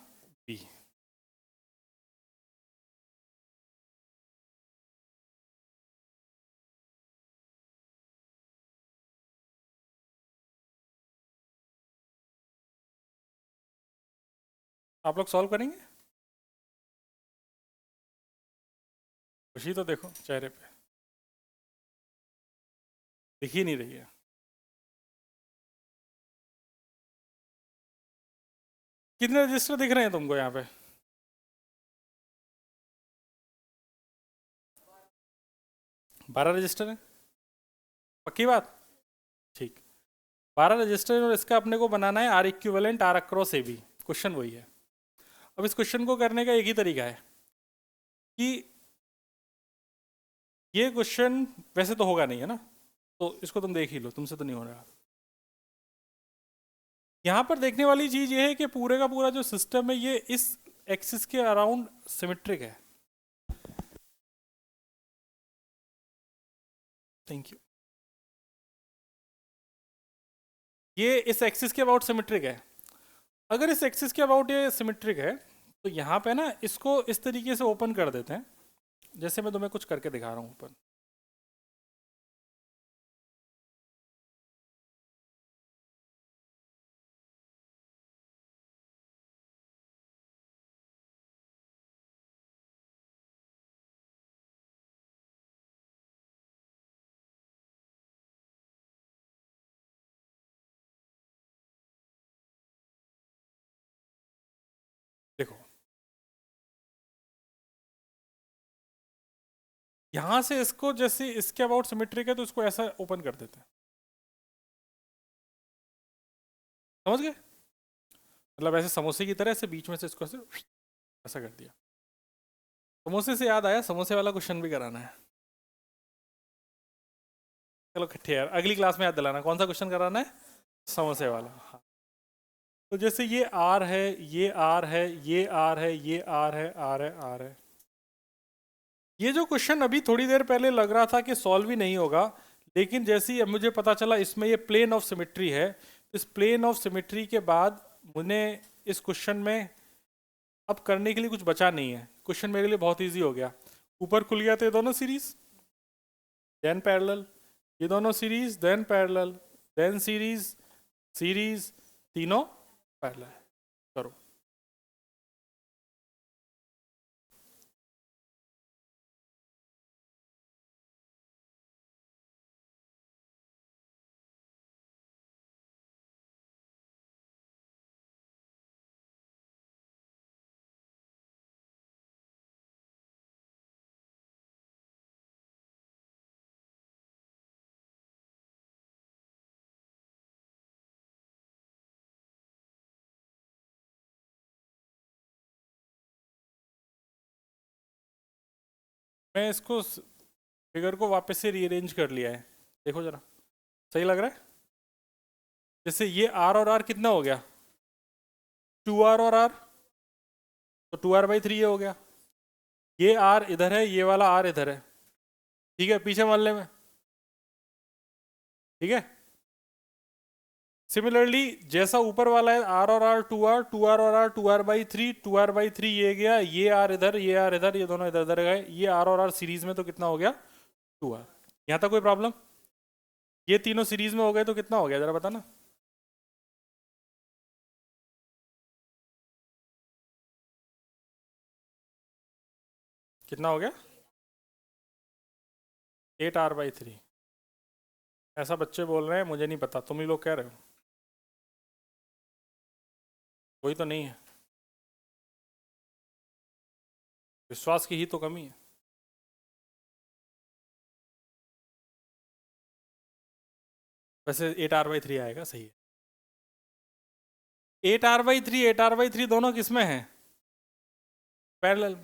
बी। आप लोग सॉल्व करेंगे? खुशी तो देखो चेहरे पे, दिख ही नहीं रही है। कितने रजिस्टर दिख रहे हैं तुमको यहाँ पे? 12 रजिस्टर है, पक्की बात? ठीक, 12 रजिस्टर, और इसका अपने को बनाना है R equivalent R across A B. Question वही है। अब इस क्वेश्चन को करने का एक ही तरीका है कि ये क्वेश्चन वैसे तो होगा नहीं है ना, तो इसको तुम देख ही लो, तुमसे तो नहीं हो रहा। यहाँ पर देखने वाली चीज ये है कि पूरे का पूरा जो सिस्टम है ये इस एक्सिस के अराउंड सिमेट्रिक है। Thank you. ये इस एक्सिस के अबाउट सिमेट्रिक है। अगर इस एक्सिस के अबाउट ये सिमेट्रिक है तो यहाँ पे ना इसको इस तरीके से ओपन कर देते हैं, जैसे मैं तुम्हें कुछ करके दिखा रहा हूँ ऊपर। देखो यहाँ से इसको जैसे इसके अबाउट सिमेट्रिक है तो इसको ऐसा ओपन कर देते हैं, समझ गए? मतलब ऐसे समोसे की तरह ऐसे बीच में से इसको ऐसे ऐसा कर दिया। समोसे से याद आया, समोसे वाला क्वेश्चन भी कराना है। चलो खैर अगली क्लास में याद दिलाना कौन सा क्वेश्चन कराना है, समोसे वाला। हाँ, तो जैसे ये आर है, ये आर है, ये आर है, ये आर है, आर है, आर है। ये जो क्वेश्चन अभी थोड़ी देर पहले लग रहा था कि सॉल्व ही नहीं होगा, लेकिन जैसे ही अब मुझे पता चला इसमें ये प्लेन ऑफ सिमेट्री है, इस प्लेन ऑफ सिमेट्री के बाद मुझे इस क्वेश्चन में अब करने के लिए कुछ बचा नहीं है। क्वेश्चन मेरे लिए बहुत इजी हो गया। ऊपर खुल गया तो ये दोनों सीरीज देन पैरेलल, ये दोनों series then parallel, then series, series, तीनों पैरेलल। करो। मैं इसको फिगर को वापस से रीअरेंज कर लिया है, देखो जरा सही लग रहा है। जैसे ये आर और आर कितना हो गया, 2r और r, तो 2r/3 ये हो गया। ये r इधर है, ये वाला r इधर है, ठीक है, पीछे मोहल्ले में, ठीक है। सिमिलरली जैसा ऊपर वाला है r और r 2r, 2r और r 2r/3, 2r/3 ये गया, ये r इधर, ये r इधर, ये दोनों इधर इधर गए, ये r और r सीरीज में तो कितना हो गया 2r। यहाँ तक कोई प्रॉब्लम? ये तीनों सीरीज में हो गए तो कितना हो गया जरा बताना। कितना हो गया? 8r/3। ऐसा बच्चे बोल रहे हैं, मुझे नहीं पता, तुम ही लोग कह रहे हो, कोई तो नहीं है। विश्वास की ही तो कमी है। वैसे 8r/3 आएगा, सही है। 8r/3, 8r/3 दोनों किसमें है? पैरेलल।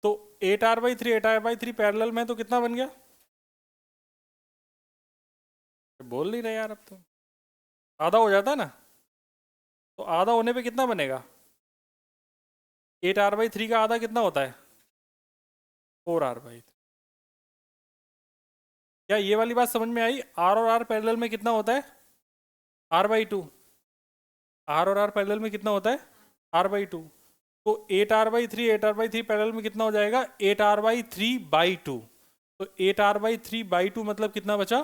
तो 8r/3, 8r/3 पैरेलल में तो कितना बन गया? बोल नहीं रहे यार, अब तो आधा हो जाता है ना, तो आधा होने पे कितना बनेगा? 8r/3 का आधा कितना होता है? 4r/3। क्या ये वाली बात समझ में आई? r और r पैरेलल में कितना होता है? r/2। r और r पैरेलल में कितना होता है? r/2। तो 8r/3, 8r/3 पैरेलल में कितना हो जाएगा? 8r/3/2। तो 8r/3/2 मतलब कितना बचा?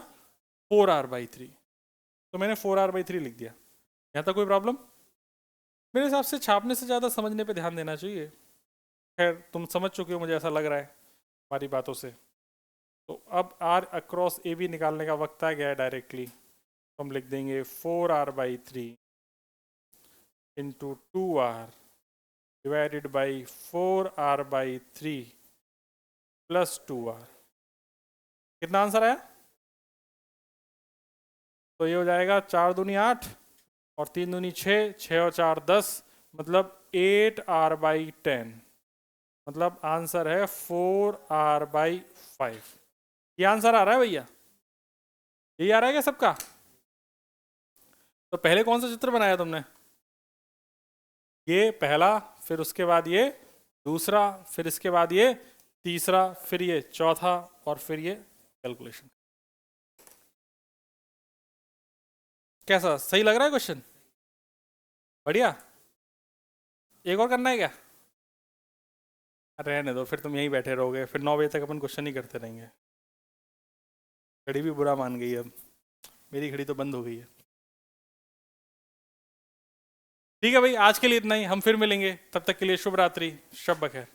4r/3। तो मैंने 4r/3 लिख दिया। यहाँ तक कोई प्रॉब्लम? मेरे हिसाब से छापने से ज़्यादा समझने पे ध्यान देना चाहिए। खैर तुम समझ चुके हो, मुझे ऐसा लग रहा है हमारी बातों से। तो अब r अक्रॉस ए बी निकालने का वक्त आ गया है डायरेक्टली। तो हम लिख देंगे 4r/3 into 2r divided by 4r/3 plus 2r। कितना आंसर आया? तो ये हो जाएगा 4 दूनी 8 और 3 दूनी 6, 6 और 4 10, मतलब 8r/10। मतलब आंसर है 4r/5। ये आंसर आ रहा है भैया? यही आ रहा है क्या सबका? तो पहले कौन सा चित्र बनाया तुमने? ये पहला, फिर उसके बाद ये दूसरा, फिर इसके बाद ये तीसरा, फिर ये चौथा, और फिर ये कैलकुलेशन। कैसा, सही लग रहा है क्वेश्चन? बढ़िया। एक और करना है क्या? रहने दो, फिर तुम यहीं बैठे रहोगे, फिर 9 बजे तक अपन क्वेश्चन ही करते रहेंगे। घड़ी भी बुरा मान गई अब, मेरी घड़ी तो बंद हो गई है। ठीक है भाई, आज के लिए इतना ही, हम फिर मिलेंगे, तब तक के लिए शुभ रात्रि, शब बखैर।